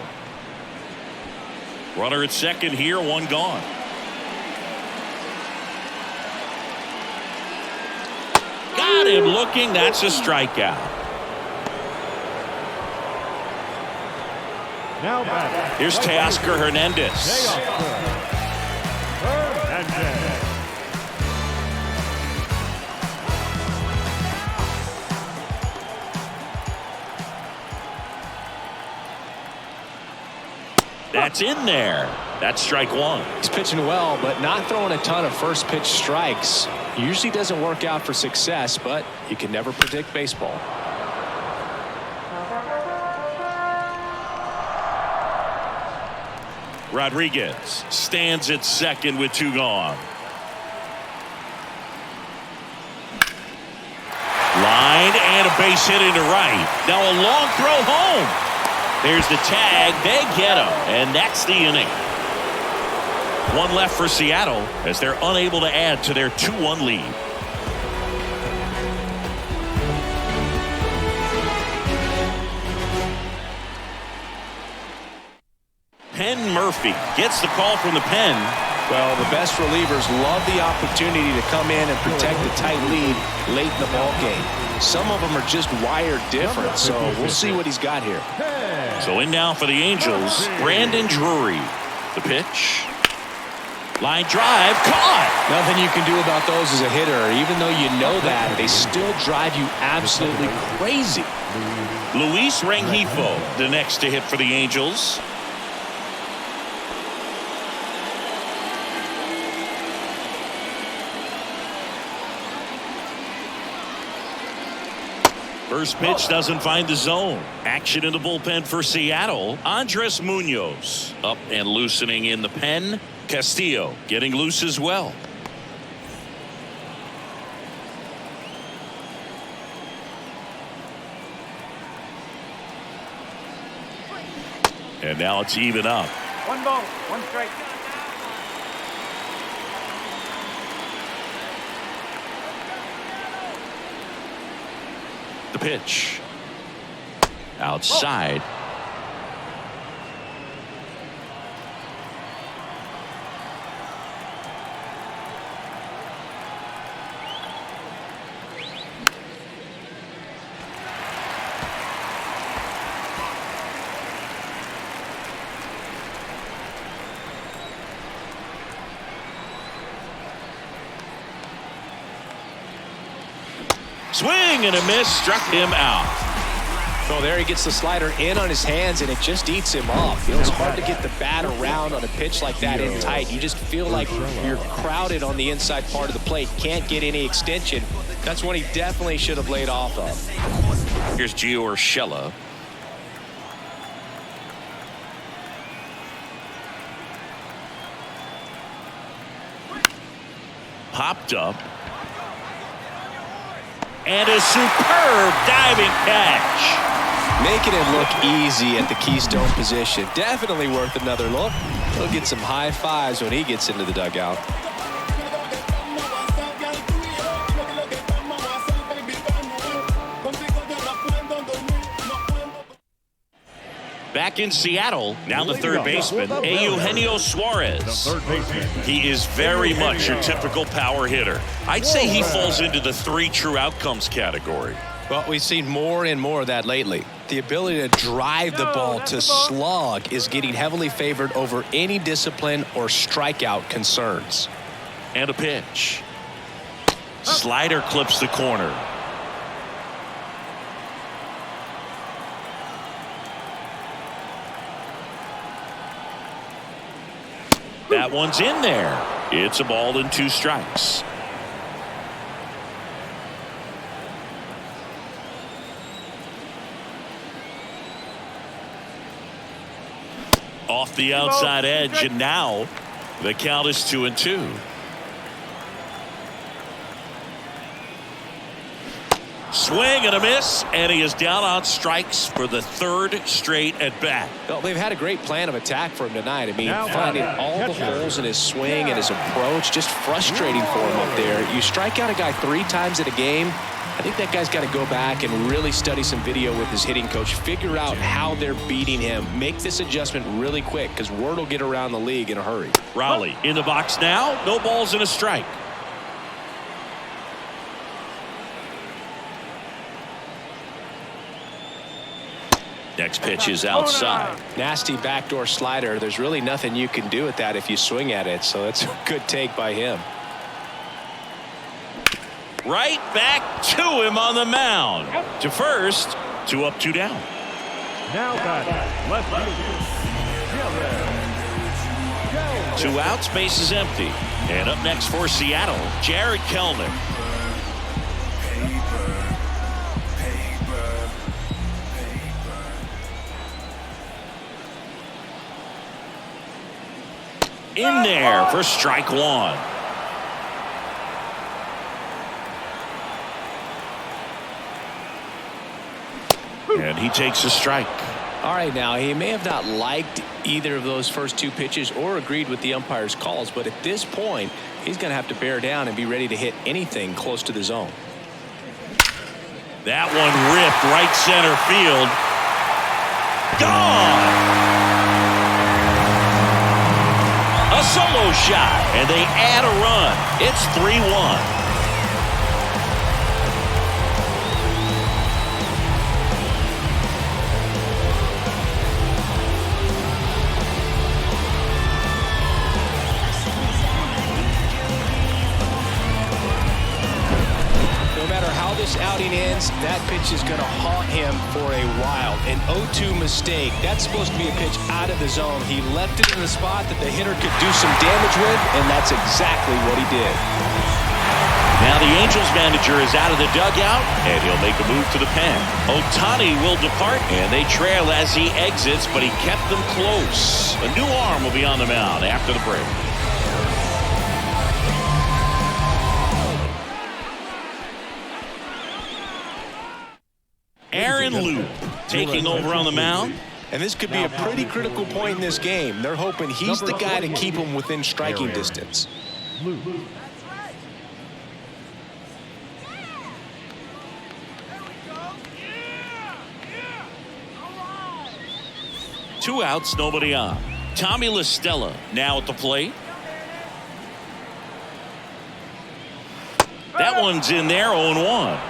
Runner at second here, one gone. Got him looking. That's a strikeout. Now back. Here's Teoscar Hernandez. That's in there. That's strike 1. He's pitching well, but not throwing a ton of first pitch strikes. Usually doesn't work out for success, but you can never predict baseball. Rodriguez stands at second with 2 gone. Line and a base hit into right. Now a long throw home. There's the tag. They get him, and that's the inning. One left for Seattle as they're unable to add to their 2-1 lead. Penn Murphy gets the call from the pen. Well, the best relievers love the opportunity to come in and protect the tight lead late in the ball game. Some of them are just wired different, so we'll see what he's got here. So in now for the Angels, Brandon Drury. The pitch. Line drive, caught. Nothing you can do about those as a hitter. Even though you know that, they still drive you absolutely crazy. Luis Rengifo, the next to hit for the Angels. First pitch doesn't find the zone. Action in the bullpen for Seattle. Andres Munoz up and loosening in the pen. Castillo getting loose as well. And now it's even up. 1 ball, 1 strike. The pitch. Outside. Swing and a miss, struck him out. So there he gets the slider in on his hands, and it just eats him up. You know, it's hard to get the bat around on a pitch like that in tight. You just feel like you're crowded on the inside part of the plate. Can't get any extension. That's one he definitely should have laid off of. Here's Gio Urshela. Popped up. And a superb diving catch. Making him look easy at the keystone position. Definitely worth another look. He'll get some high fives when he gets into the dugout. Back in Seattle, now the third baseman, Eugenio Suarez. He is very much your typical power hitter. I'd say he falls into the 3 true outcomes category. Well, we've seen more and more of that lately. The ability to drive the ball to slug is getting heavily favored over any discipline or strikeout concerns. And a pitch. Slider clips the corner. That one's in there. It's a ball and 2 strikes. Off the outside edge, and now the count is 2-2. Swing and a miss, and he is down on strikes for the 3rd straight at bat. Well, they've had a great plan of attack for him tonight. I mean, finding all the holes in his swing and his approach, just frustrating for him up there. You strike out a guy 3 times in a game, I think that guy's got to go back and really study some video with his hitting coach, figure out how they're beating him, make this adjustment really quick, because word will get around the league in a hurry. Rowley in the box now, no balls and a strike. Next pitch is outside. Nasty backdoor slider. There's really nothing you can do with that if you swing at it, so it's a good take by him. Right back to him on the mound. To first, 2 up, 2 down. Now batting, left field. 2 outs, base is empty. And up next for Seattle, Jared Kelenic. In there for strike 1. And he takes a strike. All right, now he may have not liked either of those first 2 pitches or agreed with the umpire's calls, but at this point he's going to have to bear down and be ready to hit anything close to the zone. That one ripped right center field. Gone. A solo solo shot, and they add a run. It's 3-1. This outing ends, that pitch is going to haunt him for a while. An 0-2 mistake. That's supposed to be a pitch out of the zone. He left it in the spot that the hitter could do some damage with, and that's exactly what he did. Now the Angels manager is out of the dugout, and he'll make a move to the pen. Ohtani will depart, and they trail as he exits, but he kept them close. A new arm will be on the mound after the break. Aaron Loop taking over on the mound. And this could be a pretty critical point in this game. They're hoping he's the guy to keep them within striking distance. Two outs, nobody on. Tommy La Stella now at the plate. That one's in there, 0-1.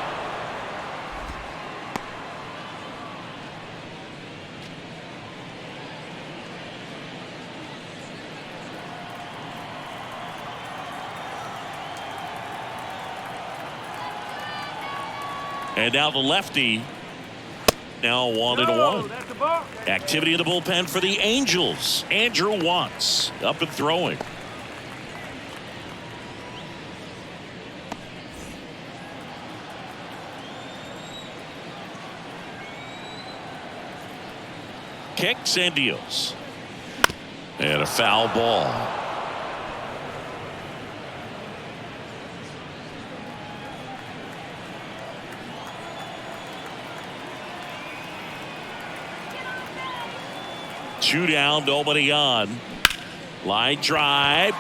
And now the lefty, now 1-1. Activity in the bullpen for the Angels. Andrew Watts up and throwing. Kicks and deals. And a foul ball. Two down, nobody on. Line drive.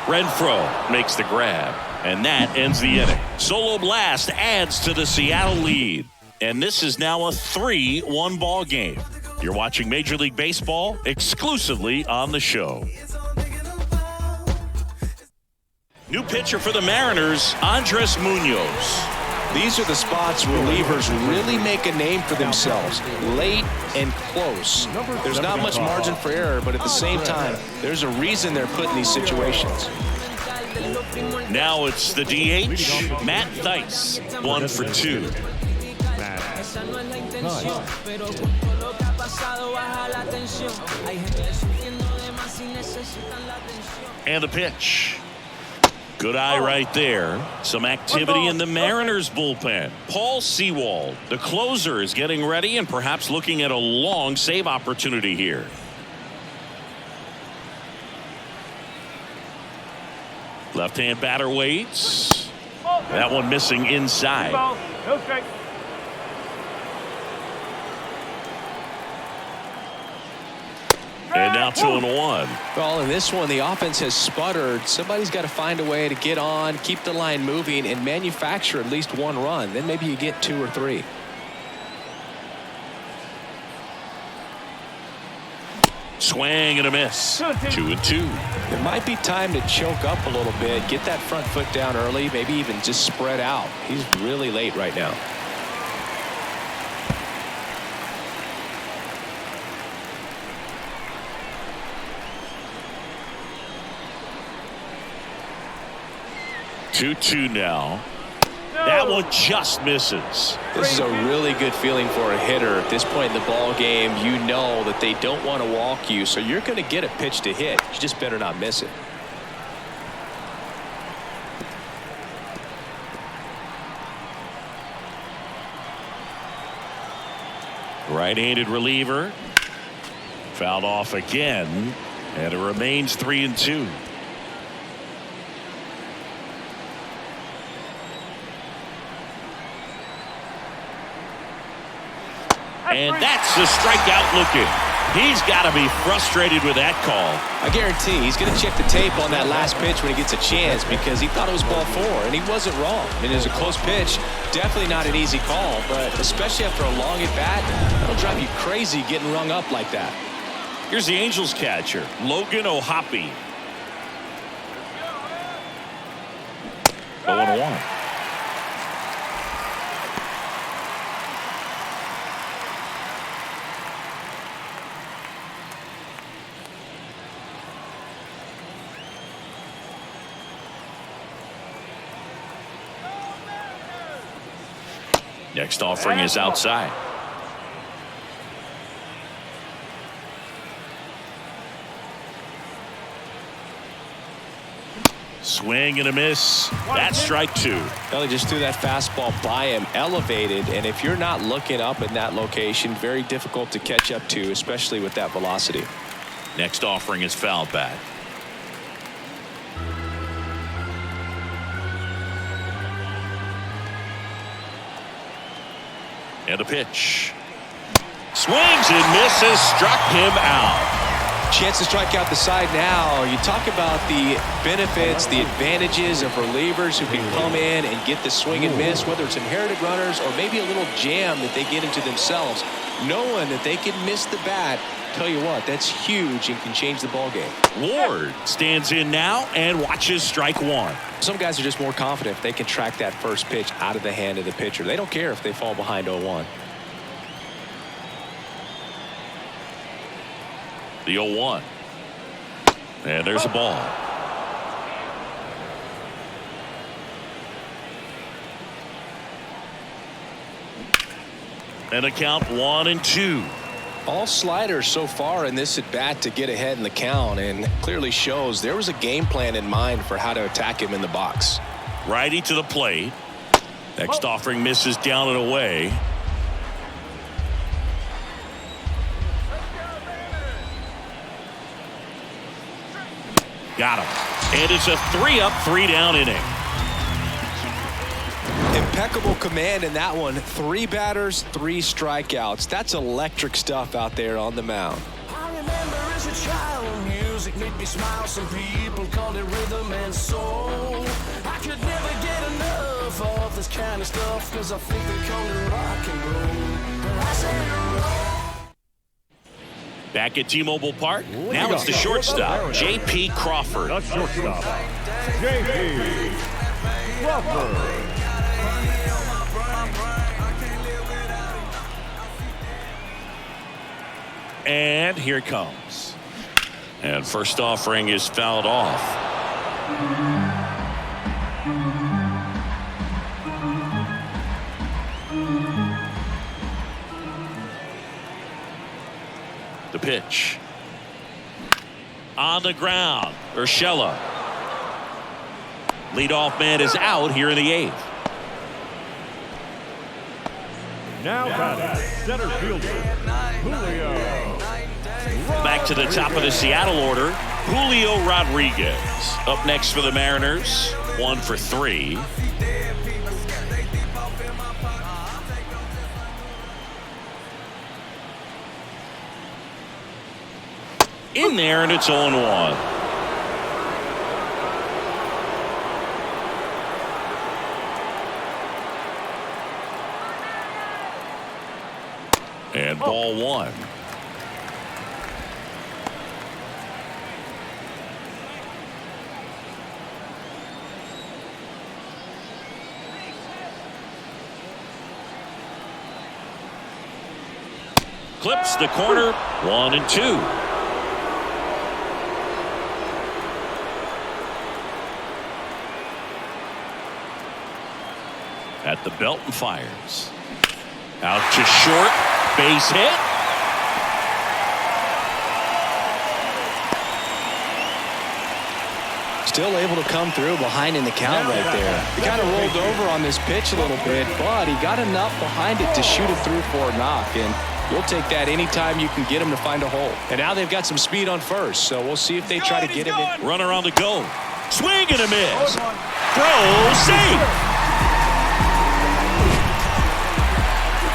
Renfroe makes the grab, and that ends the inning. Solo blast adds to the Seattle lead, and this is now a 3-1 ball game. You're watching Major League Baseball exclusively on the show. New pitcher for the Mariners, Andres Munoz. These are the spots relievers really make a name for themselves. Late and close. There's not much margin for error, but at the same time, there's a reason they're put in these situations. Now it's the DH, Matt Thaiss, 1 for 2. And the pitch. Good eye right there. Some activity in the Mariners bullpen. Paul Sewald, the closer, is getting ready and perhaps looking at a long save opportunity here. Left-hand batter waits. That one missing inside. And now 2-1. Well, in this one, the offense has sputtered. Somebody's got to find a way to get on, keep the line moving, and manufacture at least one run. Then maybe you get 2 or 3. Swing and a miss. 2-2. It might be time to choke up a little bit, get that front foot down early, maybe even just spread out. He's really late right now. Two now. That one just misses. This is a really good feeling for a hitter at this point in the ball game. You know that they don't want to walk you, so you're going to get a pitch to hit. You just better not miss it. Right-handed reliever. Fouled off again, and it remains 3-2. And that's the strikeout looking. He's got to be frustrated with that call. I guarantee he's going to check the tape on that last pitch when he gets a chance because he thought it was ball 4, and he wasn't wrong. I mean, it was a close pitch. Definitely not an easy call, but especially after a long at-bat, that'll drive you crazy getting rung up like that. Here's the Angels catcher, Logan O'Hoppe. 0-1. Next offering is outside. Swing and a miss. That's strike two. Well, he just threw that fastball by him, elevated, and if you're not looking up in that location, very difficult to catch up to, especially with that velocity. Next offering is fouled back. And a pitch. Swings and misses, struck him out. Chance to strike out the side now. You talk about the benefits, the advantages of relievers who can come in and get the swing and miss, whether it's inherited runners or maybe a little jam that they get into themselves. Knowing that they can miss the bat, tell you what, that's huge and can change the ball game. Ward stands in now and watches strike one. Some guys are just more confident if they can track that first pitch out of the hand of the pitcher. They don't care if they fall behind 0-1. The 0-1. And there's a ball. And a count 1-2. All sliders so far in this at bat to get ahead in the count, and clearly shows there was a game plan in mind for how to attack him in the box. Righty to the plate. Next offering misses down and away. Got him. And it's a 3-up, 3-down inning. Impeccable command in that one. 3 batters, 3 strikeouts. That's electric stuff out there on the mound. I remember as a child, music made me smile. Some people called it rhythm and soul. I could never get enough of this kind of stuff, cause I think they call it rock and roll. But I say roll. Back at T-Mobile Park. Now it's the shortstop, J.P. Crawford. The shortstop, J.P. Crawford. And here it comes. And first offering is fouled off. The pitch. On the ground, Urshela. Leadoff man is out here in the 8th. Now batting, center fielder, Julio. Back to the top of the Seattle order, Julio Rodriguez. Up next for the Mariners, 1 for 3. In there, and it's 0-1. And ball 1. Clips the corner, 1-2. At the belt and fires. Out to short, base hit. Still able to come through behind in the count right there. He kind of rolled over on this pitch a little bit, but he got enough behind it to shoot it through for a knock, and you'll take that anytime you can get him to find a hole. And now they've got some speed on first, so we'll see if they try to get him in. Runner on the go. Swing and a miss. Throw, safe.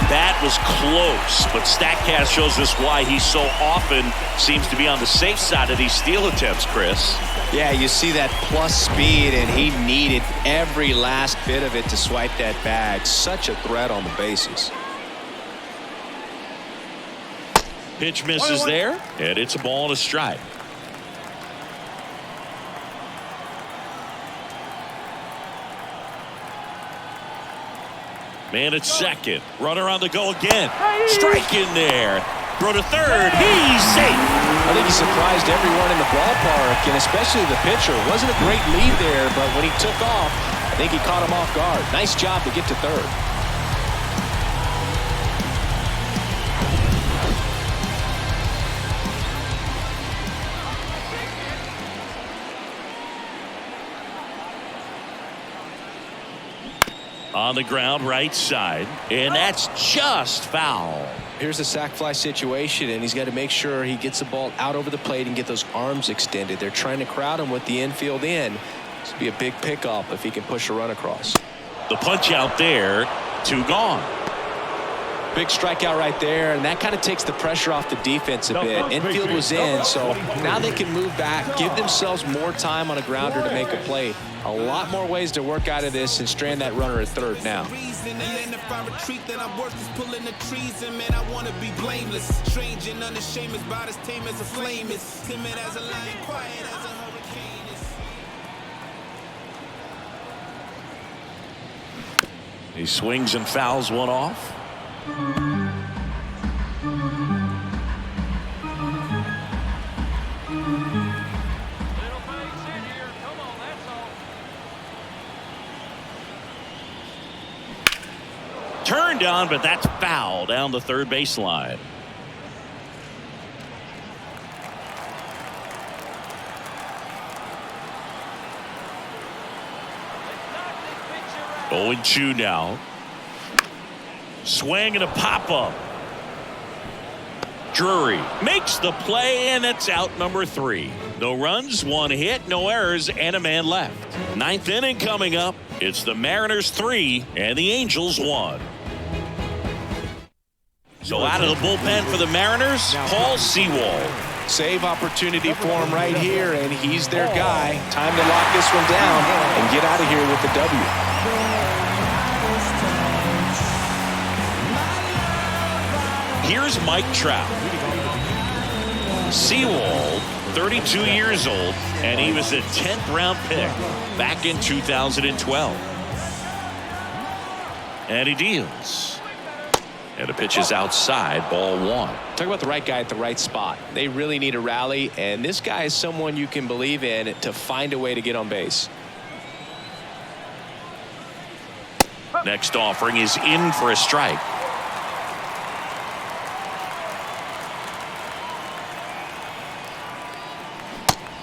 That was close, but StatCast shows us why he so often seems to be on the safe side of these steal attempts, Chris. Yeah, you see that plus speed, and he needed every last bit of it to swipe that bag. Such a threat on the bases. Pitch misses there, and it's a ball and a strike. Man at second. Runner on the go again. Strike in there. Throw to third. He's safe. I think he surprised everyone in the ballpark, and especially the pitcher. It wasn't a great lead there, but when he took off, I think he caught him off guard. Nice job to get to third. On the ground, right side, and that's just foul. Here's a sac fly situation, and he's got to make sure he gets the ball out over the plate and get those arms extended. They're trying to crowd him with the infield in. This would be a big pickup if he can push a run across. The punch out there, 2 gone. Big strikeout right there, and that kind of takes the pressure off the defense a bit. Infield was in, so now they can move back, give themselves more time on a grounder to make a play. A lot more ways to work out of this and strand that runner at third now. If I retreat, then I'm worth just pulling the trees, and man, I want to be blameless. Strange and unashamed, about as tame as a flame is. Timid as a lion, quiet as a hurricane is. He swings and fouls one off. Turned on, but that's foul down the third baseline. Oh, 0-2 now. Swing and a pop-up. Drury makes the play, and it's out number 3. No runs, 1 hit, no errors, and a man left. 9th inning coming up. It's the Mariners 3 and the Angels 1. So out of the bullpen for the Mariners, Paul Sewald. Save opportunity for him right here, and he's their guy. Time to lock this one down and get out of here with the W. Here's Mike Trout. Sewald, 32 years old, and he was a 10th round pick back in 2012. And he deals. And the pitch is outside, ball 1. Talk about the right guy at the right spot. They really need a rally, and this guy is someone you can believe in to find a way to get on base. Next offering is in for a strike.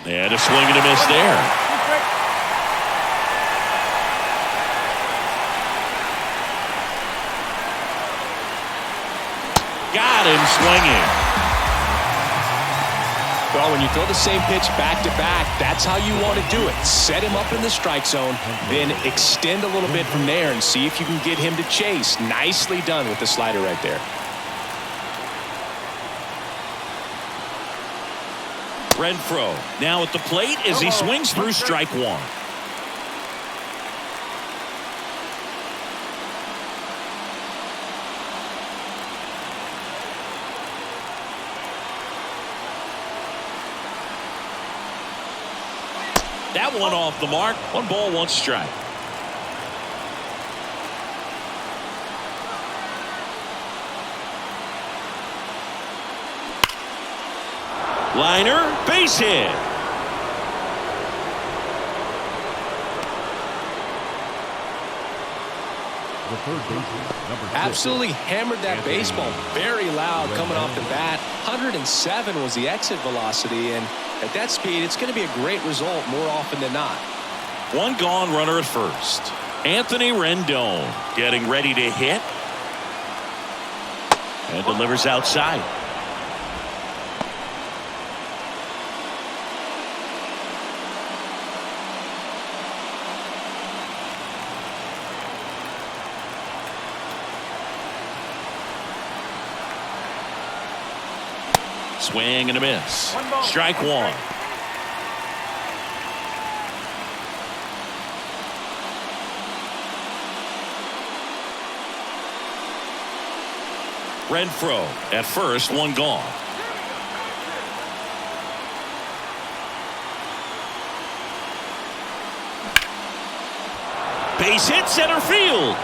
And a swing and a miss there. Got him swinging. Well, when you throw the same pitch back to back, that's how you want to do it. Set him up in the strike zone, then extend a little bit from there and see if you can get him to chase. Nicely done with the slider right there. Renfroe now at the plate as he swings through strike 1. That one off the mark. 1 ball, 1 strike. Liner, base hit. The third baseman, number 6. Absolutely hammered that baseball. Very loud coming off the bat. 107 was the exit velocity, and at that speed, it's going to be a great result more often than not. 1 gone, runner at first. Anthony Rendon getting ready to hit. And delivers outside. Swing and a miss. Strike 1. Renfroe at first, one gone. Base hit center field.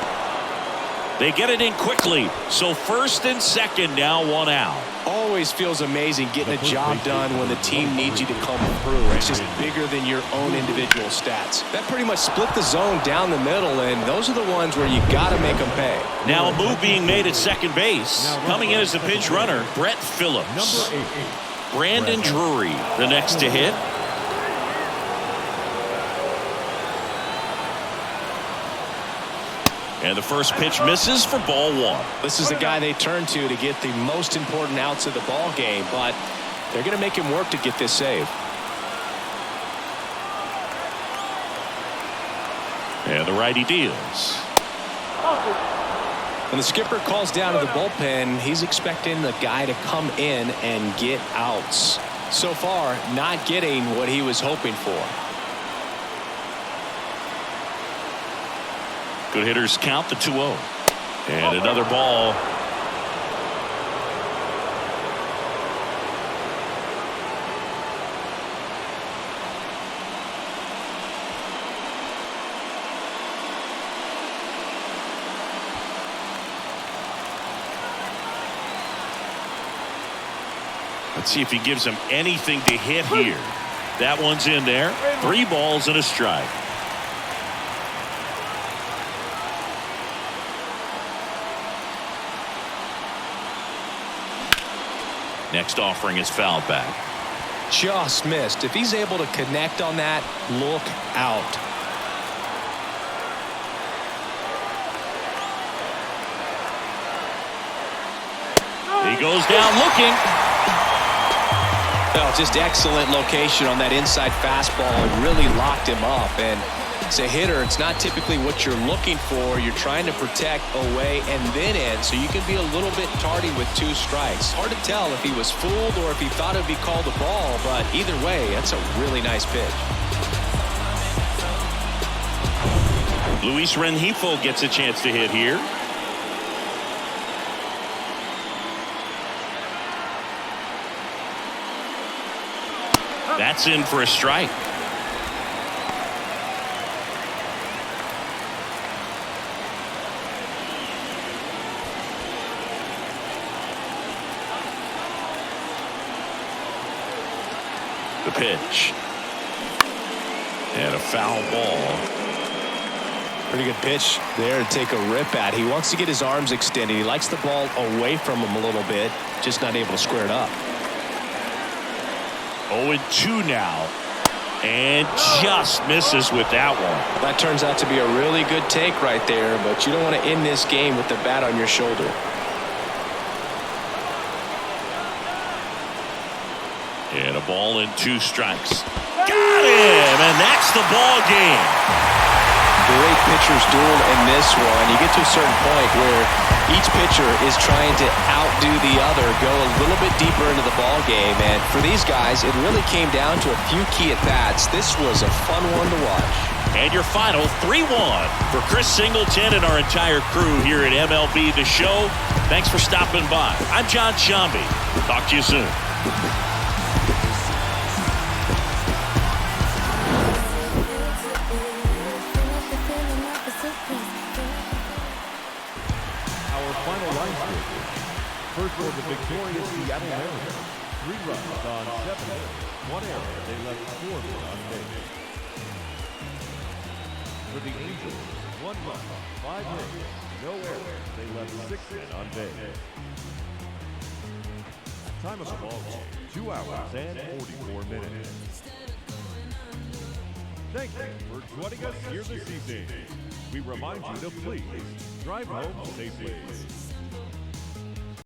They get it in quickly. So first and second, now one out. Always feels amazing getting a job done when the team needs you to come through. It's just bigger than your own individual stats. That pretty much split the zone down the middle, and those are the ones where you got to make them pay. Now a move being made at second base. Coming in as the pinch runner, Brett Phillips. Brandon Drury, the next to hit. And the first pitch misses for ball one. This is the guy they turn to get the most important outs of the ball game, but they're going to make him work to get this save. And the righty deals. When the skipper calls down to the bullpen, he's expecting the guy to come in and get outs. So far, not getting what he was hoping for. Good hitters count the 2-0. And another ball. Let's see if he gives him anything to hit here. That one's in there. 3 balls and a strike. Next offering is fouled back. Just missed. If he's able to connect on that, look out. He goes down looking. Oh, just excellent location on that inside fastball. It really locked him up. And as a hitter, it's not typically what you're looking for. You're trying to protect away and then in, so you can be a little bit tardy with 2 strikes. Hard to tell if he was fooled or if he thought it would be called a ball, but either way, that's a really nice pitch. Luis Rengifo gets a chance to hit here. That's in for a strike. The pitch. And a foul ball. Pretty good pitch there to take a rip at. He wants to get his arms extended. He likes the ball away from him a little bit, just not able to square it up. 0-2 now. And just misses with that one. That turns out to be a really good take right there, but you don't want to end this game with the bat on your shoulder. And a ball and 2 strikes. Got him, and that's the ball game. Great pitchers duel in this one. You get to a certain point where each pitcher is trying to outdo the other, go a little bit deeper into the ball game, and for these guys, it really came down to a few key at-bats. This was a fun one to watch. And your final 3-1 for Chris Singleton and our entire crew here at MLB The Show. Thanks for stopping by. I'm John Shambi. Talk to you soon. First for the victorious Seattle Mariners. 3 runs on 7 hits, 1 error. They left 4 men on base. For the Angels, 1 run, 5 hits, no errors. They left 6 men on base. Time of the ball game, 2 hours and 44 minutes. Thank you for joining us here this evening. We remind you to please drive home safely.